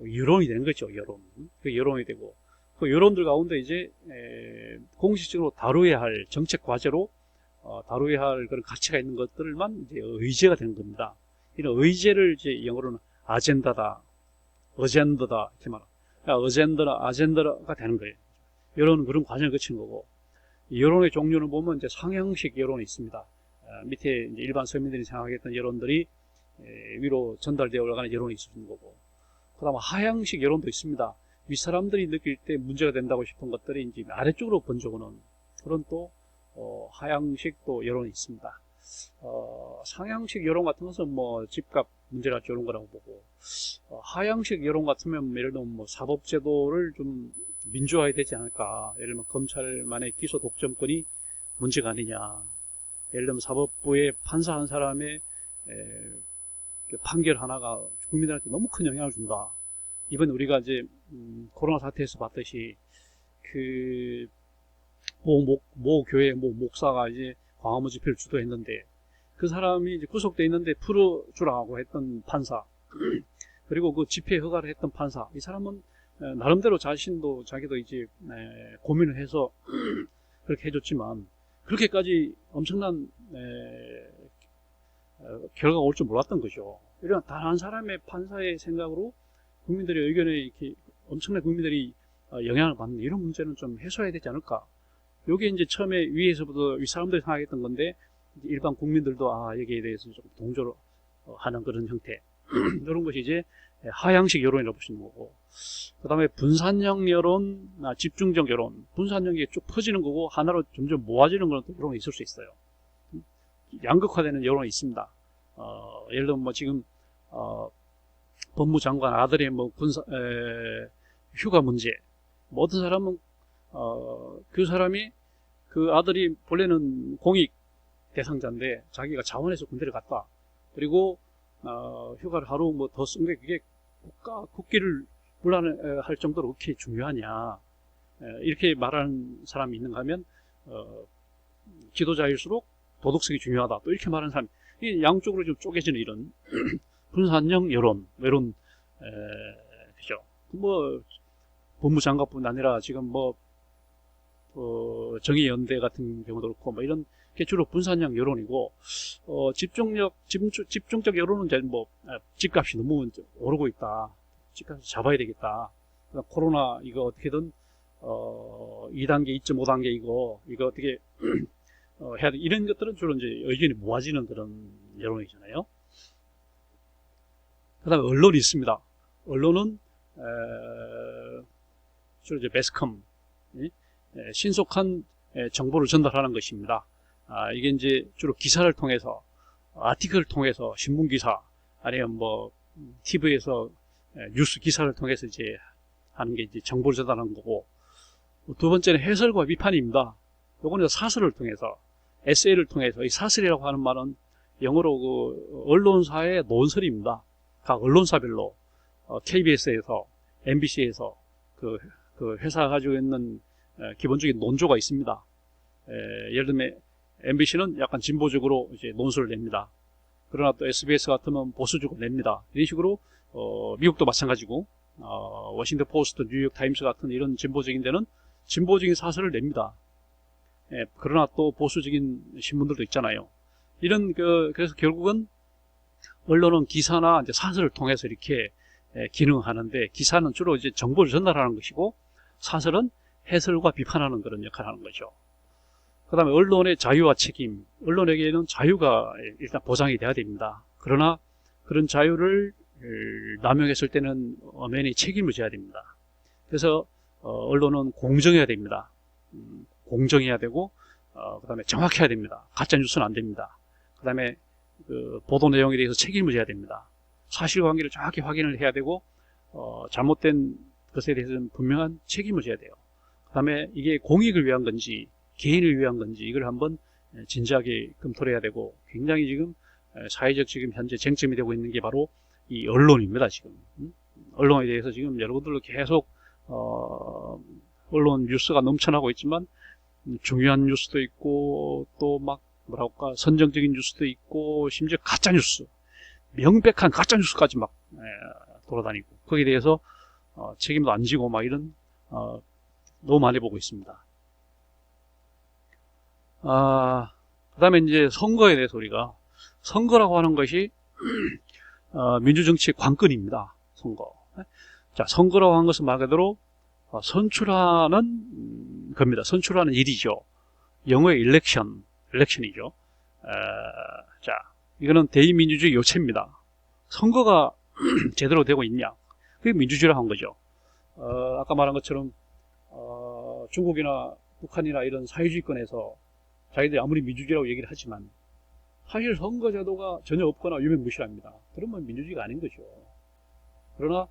여론이 되는 거죠. 여론. 그 여론이 되고. 그 여론들 가운데 이제 공식적으로 다루어야 할 정책 과제로 다루어야 할 그런 가치가 있는 것들만 이제 의제가 되는 겁니다. 이런 의제를 이제 영어로는 아젠다다, 어젠더다 이렇게 말합니다. 아젠더가 되는 거예요. 여론은 그런 과정을 거치는 거고, 여론의 종류는 보면 이제 상향식 여론이 있습니다. 밑에 이제 일반 서민들이 생각했던 여론들이 위로 전달되어 올라가는 여론이 있을 수 있는 거고, 그 다음에 하향식 여론도 있습니다. 윗사람들이 느낄 때 문제가 된다고 싶은 것들이 이제 아래쪽으로 번져오는 그런 또 하향식 또 여론이 있습니다. 상향식 여론 같은 것은 뭐 집값 문제가 이런 거라고 보고, 하향식 여론 같으면 예를 들면 뭐 사법제도를 좀 민주화해야 되지 않을까. 예를 들면 검찰만의 기소 독점권이 문제가 아니냐. 예를 들면 사법부의 판사 한 사람의 판결 하나가 국민들한테 너무 큰 영향을 준다. 이번 우리가 이제 코로나 사태에서 봤듯이 그 모 교회 목사가 이제 광화문 집회를 주도했는데 그 사람이 이제 구속돼 있는데 풀어주라고 했던 판사, 그리고 그 집회 허가를 했던 판사, 이 사람은 나름대로 자기도 이제 고민을 해서 그렇게 해줬지만 그렇게까지 엄청난 결과가 올 줄 몰랐던 거죠. 이런 단 한 사람의 판사의 생각으로 국민들의 의견에 이렇게 엄청난 국민들이 영향을 받는 이런 문제는 좀 해소해야 되지 않을까. 요게 이제 처음에 위에서부터 윗사람들이 생각했던 건데 일반 국민들도 여기에 대해서 좀 동조를 하는 그런 형태 이런 것이 이제 하향식 여론이라고 보시는 거고, 그 다음에 분산형 여론, 집중적 여론, 분산형이 쭉 퍼지는 거고 하나로 점점 모아지는 그런 여론이 있을 수 있어요. 양극화되는 여론이 있습니다. 예를 들면 뭐 지금 법무장관 아들의 뭐 휴가 문제, 뭐 어떤 사람은 그 사람이 그 아들이 본래는 공익 대상자인데 자기가 자원해서 군대를 갔다. 그리고 휴가를 하루 뭐 더 쓴 게 그게 국기를 물러날 정도로 그렇게 중요하냐. 이렇게 말하는 사람이 있는가 하면 지도자일수록 도덕성이 중요하다. 또 이렇게 말하는 사람이 양쪽으로 좀 쪼개지는 이런 분산형 여론, 이런 그죠. 뭐 법무장관뿐 아니라 지금 뭐 정의연대 같은 경우도 그렇고 뭐 이런 게 주로 분산형 여론이고, 집중적 여론은 이제 뭐 집값이 너무 오르고 있다. 집값을 잡아야 되겠다. 코로나 이거 어떻게든 2단계, 2.5단계 이거 어떻게 해야 돼. 이런 것들은 주로 이제 의견이 모아지는 그런 여론이잖아요. 그 다음에 언론이 있습니다. 언론은 주로 이제 매스컴, 신속한 정보를 전달하는 것입니다. 이게 이제 주로 기사를 통해서, 아티클을 통해서, 신문 기사, 아니면 뭐 TV에서 뉴스 기사를 통해서 이제 하는 게 이제 정보를 전달하는 거고, 두 번째는 해설과 비판입니다. 요거는 사설을 통해서, 에세이를 통해서, 이 사설이라고 하는 말은 영어로 그 언론사의 논설입니다. 각 언론사별로 KBS에서, MBC에서 그 회사가 가지고 있는 기본적인 논조가 있습니다. 예를 들면 MBC는 약간 진보적으로 이제 논설을 냅니다. 그러나 또 SBS 같으면 보수적으로 냅니다. 이런 식으로 미국도 마찬가지고 워싱턴 포스트, 뉴욕 타임스 같은 이런 진보적인 데는 진보적인 사설을 냅니다. 그러나 또 보수적인 신문들도 있잖아요. 이런 그래서 결국은 언론은 기사나 이제 사설을 통해서 이렇게 기능하는데, 기사는 주로 이제 정보를 전달하는 것이고 사설은 해설과 비판하는 그런 역할을 하는 거죠. 그 다음에 언론의 자유와 책임, 언론에게는 자유가 일단 보장이 돼야 됩니다. 그러나 그런 자유를 남용했을 때는 엄연히 책임을 져야 됩니다. 그래서 언론은 공정해야 됩니다. 공정해야 되고, 그 다음에 정확해야 됩니다. 가짜 뉴스는 안 됩니다. 그 다음에 보도 내용에 대해서 책임을 져야 됩니다. 사실관계를 정확히 확인을 해야 되고, 잘못된 것에 대해서는 분명한 책임을 져야 돼요. 그 다음에 이게 공익을 위한 건지 개인을 위한 건지 이걸 한번 진지하게 검토를 해야 되고, 굉장히 지금 사회적 지금 현재 쟁점이 되고 있는 게 바로 이 언론입니다. 지금 언론에 대해서 지금 여러분들도 계속 언론 뉴스가 넘쳐나고 있지만 중요한 뉴스도 있고 또 막 뭐랄까 선정적인 뉴스도 있고 심지어 가짜 뉴스, 명백한 가짜 뉴스까지 막 돌아다니고, 거기에 대해서 책임도 안 지고 막 이런 너무 많이 보고 있습니다. 그 다음에 이제 선거에 대해서 우리가, 선거라고 하는 것이 민주정치의 관건입니다. 선거. 자, 선거라고 하는 것은 말 그대로 선출하는 겁니다. 선출하는 일이죠. 영어의 일렉션이죠. 자, 이거는 대의민주주의 요체입니다. 선거가 제대로 되고 있냐? 그게 민주주의라고 한 거죠. 아까 말한 것처럼 중국이나 북한이나 이런 사회주의권에서 자기들이 아무리 민주주의라고 얘기를 하지만 사실 선거제도가 전혀 없거나 유명무실합니다. 그러면 민주주의가 아닌 거죠. 그러나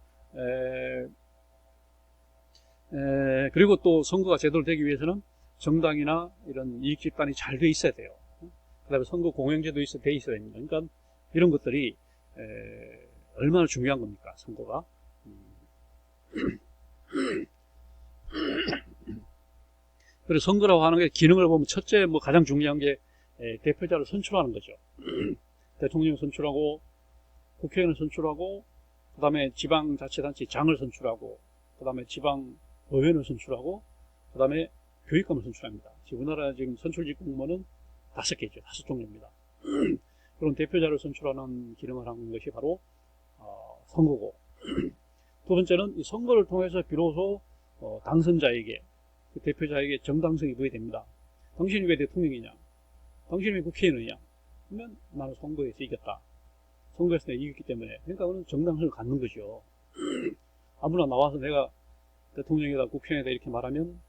그리고 또 선거가 제대로 되기 위해서는 정당이나 이런 이익집단이 잘 돼 있어야 돼요. 그 다음에 선거 공영제도 돼 있어야 됩니다. 그러니까 이런 것들이 얼마나 중요한 겁니까, 선거가. 그래서 선거라고 하는 게 기능을 보면 첫째 가장 중요한 게 대표자를 선출하는 거죠. 대통령 선출하고 국회의원을 선출하고 그 다음에 지방자치단체 장을 선출하고 그 다음에 지방의원을 선출하고 그 다음에 교육감을 선출합니다. 지금 우리나라 지금 선출직 공무원은 5개죠. 5종류입니다. 그런 대표자를 선출하는 기능을 하는 것이 바로 선거고, 두 번째는 이 선거를 통해서 비로소 당선자에게, 그 대표자에게 정당성이 부여됩니다. 당신이 왜 대통령이냐? 당신이 왜 국회의원이냐? 그러면 나는 선거에서 이겼다. 선거에서 내가 이겼기 때문에. 그러니까 그는 정당성을 갖는 거죠. 아무나 나와서 내가 대통령이다, 국회의원이다 이렇게 말하면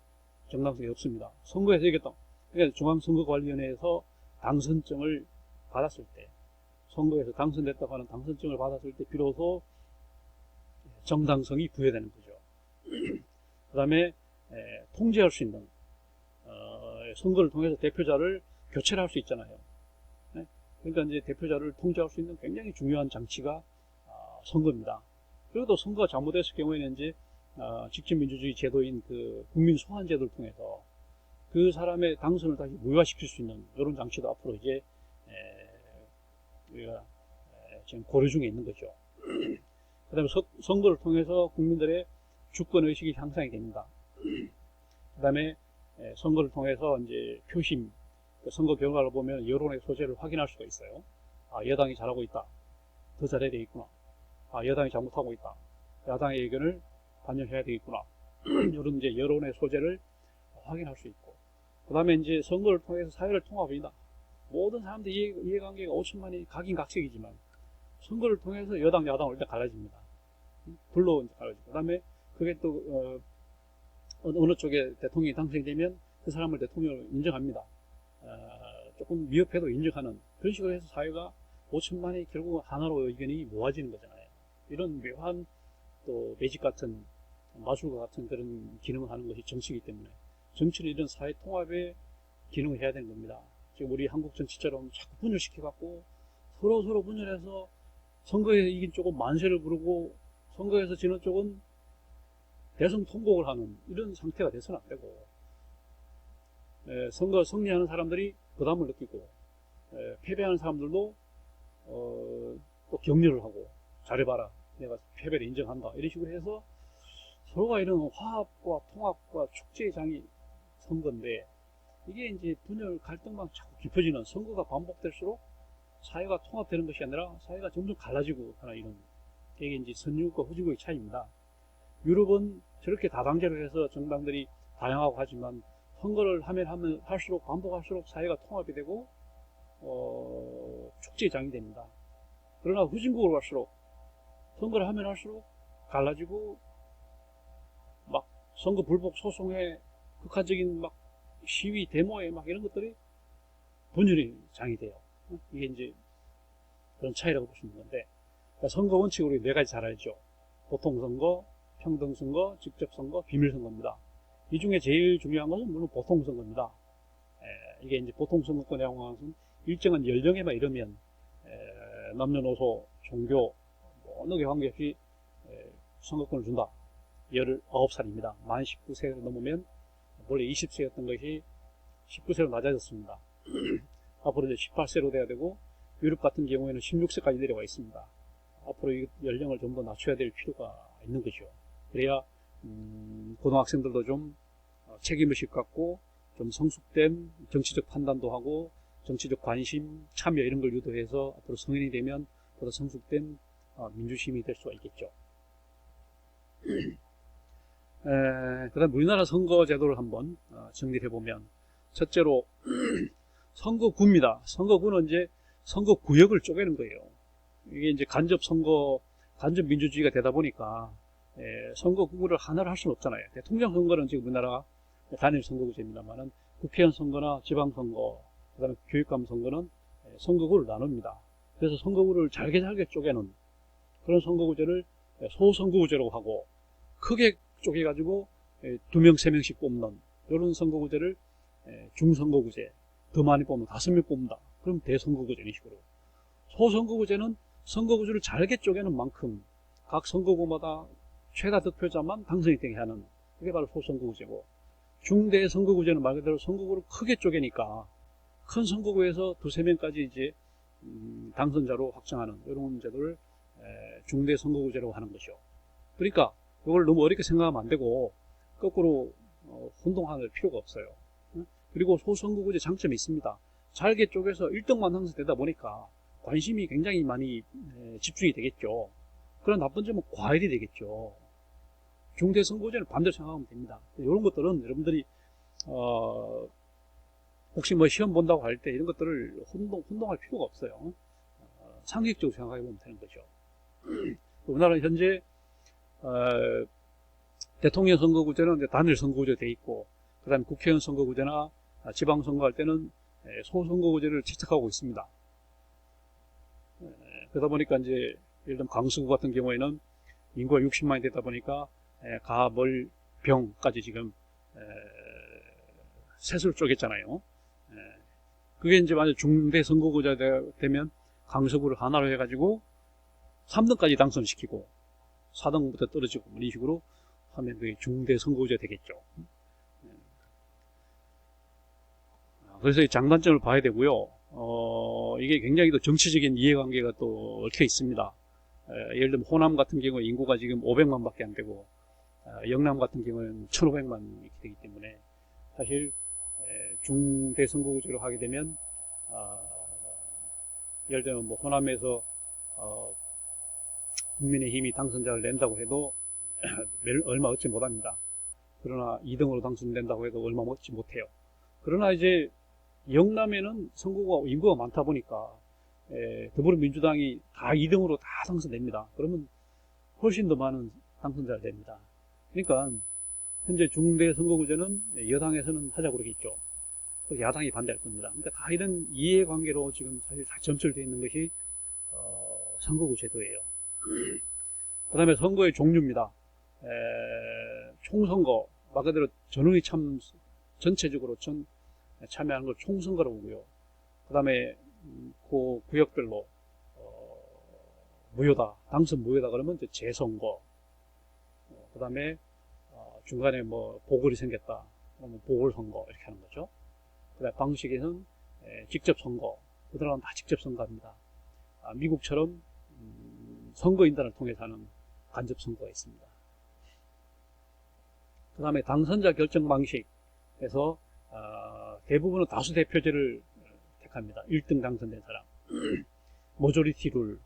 정당성이 없습니다. 선거에서 이겼다. 그러니까 중앙선거관리위원회에서 당선증을 받았을 때, 선거에서 당선됐다고 하는 당선증을 받았을 때 비로소 정당성이 부여되는 거죠. 그 다음에 통제할 수 있는, 선거를 통해서 대표자를 교체를 할 수 있잖아요. 네? 그러니까 이제 대표자를 통제할 수 있는 굉장히 중요한 장치가 선거입니다. 그리고 또 선거가 잘못됐을 경우에는 이제 직접민주주의 제도인 그 국민 소환 제도를 통해서 그 사람의 당선을 다시 무효화시킬 수 있는 이런 장치도 앞으로 이제 우리가 지금 고려 중에 있는 거죠. 그 다음에 선거를 통해서 국민들의 주권의식이 향상이 됩니다. 그 다음에 선거를 통해서 이제 표심, 선거 결과를 보면 여론의 소재를 확인할 수가 있어요. 여당이 잘하고 있다. 더 잘해야 되겠구나. 여당이 잘못하고 있다. 야당의 의견을 반영해야 되겠구나. 이런 이제 여론의 소재를 확인할 수 있고. 그 다음에 이제 선거를 통해서 사회를 통합합니다. 모든 사람들 이해관계가 5천만이 각인각색이지만 선거를 통해서 여당, 야당을 일단 갈라집니다. 둘로 갈라지고. 그 다음에 그게 또, 어느 쪽에 대통령이 당선되면 그 사람을 대통령으로 인정합니다. 조금 미흡해도 인정하는 그런 식으로 해서 사회가 5천만이 결국 하나로 의견이 모아지는 거잖아요. 이런 묘한 또 매직 같은 마술과 같은 그런 기능을 하는 것이 정치이기 때문에 정치는 이런 사회 통합의 기능을 해야 되는 겁니다. 지금 우리 한국 정치처럼 자꾸 분열시켜갖고 서로 분열해서 선거에서 이긴 쪽은 만세를 부르고 선거에서 지는 쪽은 대성 통곡을 하는 이런 상태가 돼서는 안 되고, 선거 승리하는 사람들이 부담을 느끼고, 패배하는 사람들도 또 격려를 하고, 잘해봐라, 내가 패배를 인정한다, 이런 식으로 해서 서로가 이런 화합과 통합과 축제의 장이 선거인데, 이게 이제 분열 갈등만 자꾸 깊어지는, 선거가 반복될수록 사회가 통합되는 것이 아니라 사회가 점점 갈라지고 하는 이런, 이게 이제 선진국과 후진국의 차이입니다. 유럽은 저렇게 다당제로 해서 정당들이 다양하고 하지만 선거를 하면 할수록 반복할수록 사회가 통합이 되고 축제의 장이 됩니다. 그러나 후진국으로 갈수록 선거를 하면 할수록 갈라지고 막 선거 불복 소송에 극한적인 막 시위 데모에 막 이런 것들이 분열의 장이 돼요. 이게 이제 그런 차이라고 보시는 건데, 그러니까 선거 원칙으로 4가지 잘 알죠. 보통선거, 평등선거, 직접선거, 비밀선거입니다. 이 중에 제일 중요한 것은 물론 보통선거입니다. 이게 이제 보통선거권의 것은 일정한 연령에만 이르면 남녀노소, 종교, 어느 게 관계없이 선거권을 준다. 19살입니다. 만 19세를 넘으면 원래 20세였던 것이 19세로 낮아졌습니다. 앞으로 이제 18세로 돼야 되고, 유럽 같은 경우에는 16세까지 내려와 있습니다. 앞으로 이 연령을 좀 더 낮춰야 될 필요가 있는 거죠. 그래야 고등학생들도 좀 책임의식 갖고 좀 성숙된 정치적 판단도 하고 정치적 관심, 참여 이런 걸 유도해서 앞으로 성인이 되면 보다 성숙된 민주시민이 될 수가 있겠죠. 그 다음 우리나라 선거제도를 한번 정리를 해보면, 첫째로 선거구입니다. 선거구는 이제 선거구역을 쪼개는 거예요. 이게 이제 간접 선거, 간접 민주주의가 되다 보니까 선거 구구를 하나로 할 수는 없잖아요. 대통령 선거는 지금 우리나라 단일 선거구제입니다만은 국회의원 선거나 지방선거, 그다음에 교육감 선거는 선거구를 나눕니다. 그래서 선거구를 잘게 쪼개는 그런 선거구제를 소선거구제라고 하고, 크게 쪼개가지고 2명, 3명씩 뽑는 이런 선거구제를 중선거구제, 더 많이 뽑으면 5명 뽑는다. 그럼 대선거구제 이런 식으로. 소선거구제는 선거구제를 잘게 쪼개는 만큼 각 선거구마다 최다 득표자만 당선이 되게 하는, 그게 바로 소선거구제고, 중대선거구제는 말 그대로 선거구를 크게 쪼개니까 큰 선거구에서 2~3명까지 이제 당선자로 확정하는 이런 제도를 중대선거구제라고 하는 것이죠. 그러니까 이걸 너무 어렵게 생각하면 안 되고 거꾸로 혼동할 필요가 없어요. 그리고 소선거구제 장점이 있습니다. 잘게 쪼개서 1등만 당선되다 보니까 관심이 굉장히 많이 집중이 되겠죠. 그런 나쁜 점은 과열이 되겠죠. 중대선거구제는 반대로 생각하면 됩니다. 이런 것들은 여러분들이 혹시 뭐 시험 본다고 할 때 이런 것들을 혼동할 필요가 없어요. 상식적으로 생각해 보면 되는 거죠. 우리나라 현재 대통령 선거구제는 단일 선거구제 돼 있고, 그 다음에 국회의원 선거구제나 지방선거 할 때는 소선거구제를 채택하고 있습니다. 그러다 보니까 이제 예를 들면 강서구 같은 경우에는 인구가 60만이 되다 보니까 가, 멀, 병까지 지금 셋으로 쪼갰잖아요. 그게 이제 만약 중대 선거구제 되면 강서구를 하나로 해가지고 3등까지 당선시키고 4등부터 떨어지고 이런 식으로 하면 그게 중대 선거구제 되겠죠. 그래서 이 장단점을 봐야 되고요. 이게 굉장히 또 정치적인 이해관계가 또 얽혀 있습니다. 예를 들면 호남 같은 경우에 인구가 지금 500만 밖에 안 되고, 영남 같은 경우는 1500만 이렇게 되기 때문에 사실 중대 선거구제로 하게 되면 예를 들면 뭐 호남에서 국민의힘이 당선자를 낸다고 해도 얼마 얻지 못합니다. 그러나 2등으로 당선된다고 해도 얼마 얻지 못해요. 그러나 이제 영남에는 선거가 인구가 많다 보니까 더불어민주당이 다 2등으로 다 당선됩니다. 그러면 훨씬 더 많은 당선자가 됩니다. 그러니까 현재 중대 선거구제는 여당에서는 하자고 그러겠죠. 야당이 반대할 겁니다. 그러니까 다 이런 이해관계로 지금 사실 다 점철되어 있는 것이 선거구 제도예요. 그 다음에 선거의 종류입니다. 총선거, 말 그대로 전원이 전체적으로 참여하는 걸 총선거라고 보고요. 그 다음에 그 구역별로 무효다, 당선 무효다 그러면 이제 재선거. 그 다음에 중간에 뭐 보궐이 생겼다 그러면 보궐선거 이렇게 하는 거죠. 그 다음에 방식에는 직접 선거, 그들은 다 직접 선거합니다. 미국처럼 선거인단을 통해서 하는 간접 선거가 있습니다. 그 다음에 당선자 결정 방식에서 대부분은 다수 대표제를 택합니다. 1등 당선된 사람. 모조리티 룰.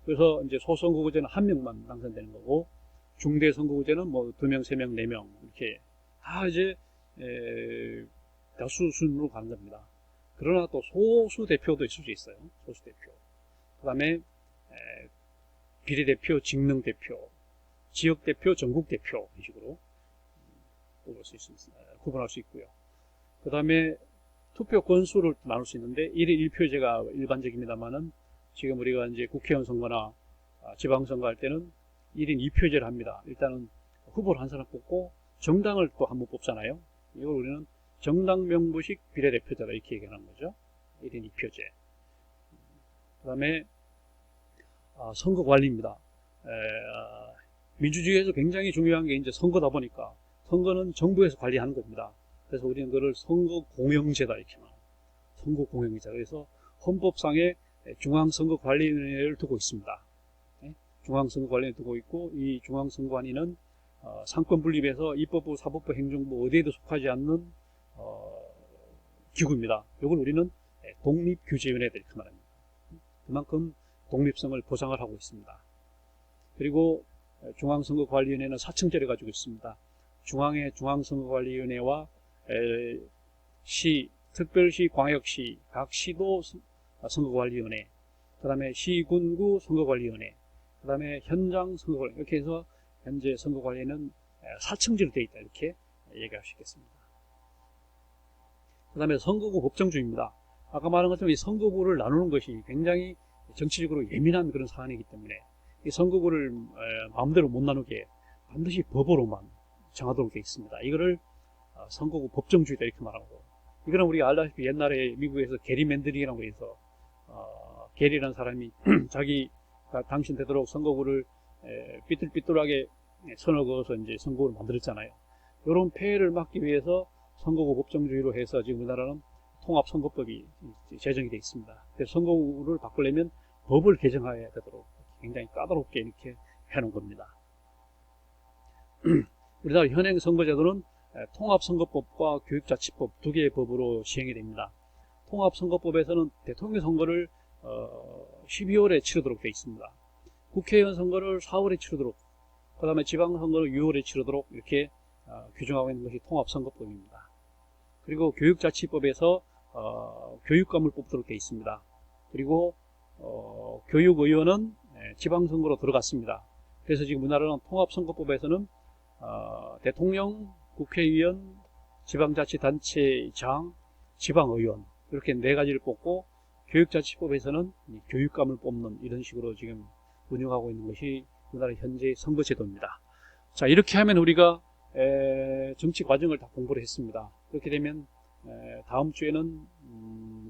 그래서 이제 소선거구제는 1명만 당선되는 거고, 중대 선거구제는 뭐 2명, 3명, 4명 이렇게 다 이제 다수 순으로 가는 겁니다. 그러나 또 소수 대표도 있을 수 있어요. 소수 대표. 그 다음에 비례대표, 직능대표, 지역대표, 전국대표 이 식으로 뽑을 수 있습니다. 구분할 수 있고요. 그 다음에 투표 건수를 나눌 수 있는데 1인 1표제가 일반적입니다만은 지금 우리가 이제 국회의원 선거나 지방선거 할 때는 1인 2표제를 합니다. 일단은 후보를 한 사람 뽑고 정당을 또 한 번 뽑잖아요. 이걸 우리는 정당 명부식 비례대표제다 이렇게 얘기하는 거죠. 1인 2표제. 그 다음에 선거 관리입니다. 민주주의에서 굉장히 중요한 게 이제 선거다 보니까 선거는 정부에서 관리하는 겁니다. 그래서 우리는 그걸 선거 공영제다 이렇게 말합니다. 선거 공영제. 그래서 헌법상에 중앙선거관리위원회를 두고 있습니다. 중앙선거관리위원회 두고 있고, 이 중앙선거관리는 상권 분립해서 입법부, 사법부, 행정부 어디에도 속하지 않는 기구입니다. 이걸 우리는 독립규제위원회다 이렇게 말합니다. 그만큼 독립성을 보장을 하고 있습니다. 그리고 중앙선거관리위원회는 사층제를 가지고 있습니다. 중앙의 중앙선거관리위원회와 시, 특별시, 광역시, 각 시도 선거관리위원회, 그 다음에 시군구 선거관리위원회, 그 다음에 현장 선거관리, 이렇게 해서 현재 선거관리는 4층제로 되어 있다, 이렇게 얘기할 수 있겠습니다. 그 다음에 선거구 법정주의입니다. 아까 말한 것처럼 이 선거구를 나누는 것이 굉장히 정치적으로 예민한 그런 사안이기 때문에 이 선거구를 마음대로 못 나누게 반드시 법으로만 정하도록 되어 있습니다. 이거를 선거구 법정주의다 이렇게 말하고, 이거는 우리가 알다시피 옛날에 미국에서 게리 맨드링이라고 해서 게리라는 사람이 자기가 당신 되도록 선거구를 삐뚤삐뚤하게 선을 그어서 이제 선거구를 만들었잖아요. 이런 폐해를 막기 위해서 선거구 법정주의로 해서 지금 우리나라는 통합선거법이 제정이 되어 있습니다. 그래서 선거구를 바꾸려면 법을 개정해야 되도록 굉장히 까다롭게 이렇게 해놓은 겁니다. 우리나라 현행 선거제도는 통합선거법과 교육자치법 두 개의 법으로 시행이 됩니다. 통합선거법에서는 대통령 선거를 12월에 치르도록 되어 있습니다. 국회의원 선거를 4월에 치르도록, 그 다음에 지방선거를 6월에 치르도록 이렇게 규정하고 있는 것이 통합선거법입니다. 그리고 교육자치법에서 교육감을 뽑도록 되어 있습니다. 그리고 교육의원은 지방선거로 들어갔습니다. 그래서 지금 우리나라는 통합선거법에서는 대통령, 국회의원, 지방자치단체장, 지방의원 이렇게 네 가지를 뽑고, 교육자치법에서는 교육감을 뽑는 이런 식으로 지금 운영하고 있는 것이 우리나라 현재 선거제도입니다. 자, 이렇게 하면 우리가 정치 과정을 다 공부를 했습니다. 그렇게 되면 다음 주에는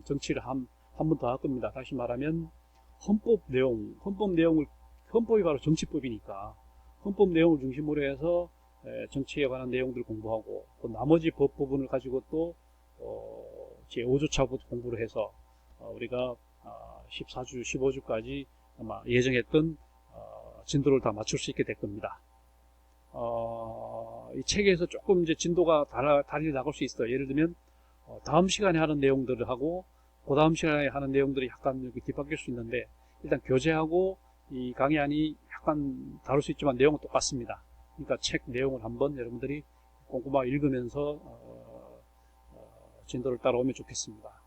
정치를 한 번 더 할 겁니다. 다시 말하면 헌법 내용을, 헌법이 바로 정치법이니까 헌법 내용을 중심으로 해서 정치에 관한 내용들을 공부하고, 또 나머지 법 부분을 가지고 또 제5주차부터 공부를 해서 우리가 14주, 15주까지 아마 예정했던 진도를 다 맞출 수 있게 될 겁니다. 이 책에서 조금 이제 진도가 달리 나갈 수 있어요. 예를 들면 다음 시간에 하는 내용들을 하고 그 다음 시간에 하는 내용들이 약간 이렇게 뒤바뀔 수 있는데, 일단 교재하고 이 강의안이 약간 다를 수 있지만 내용은 똑같습니다. 그러니까 책 내용을 한번 여러분들이 꼼꼼하게 읽으면서 진도를 따라오면 좋겠습니다.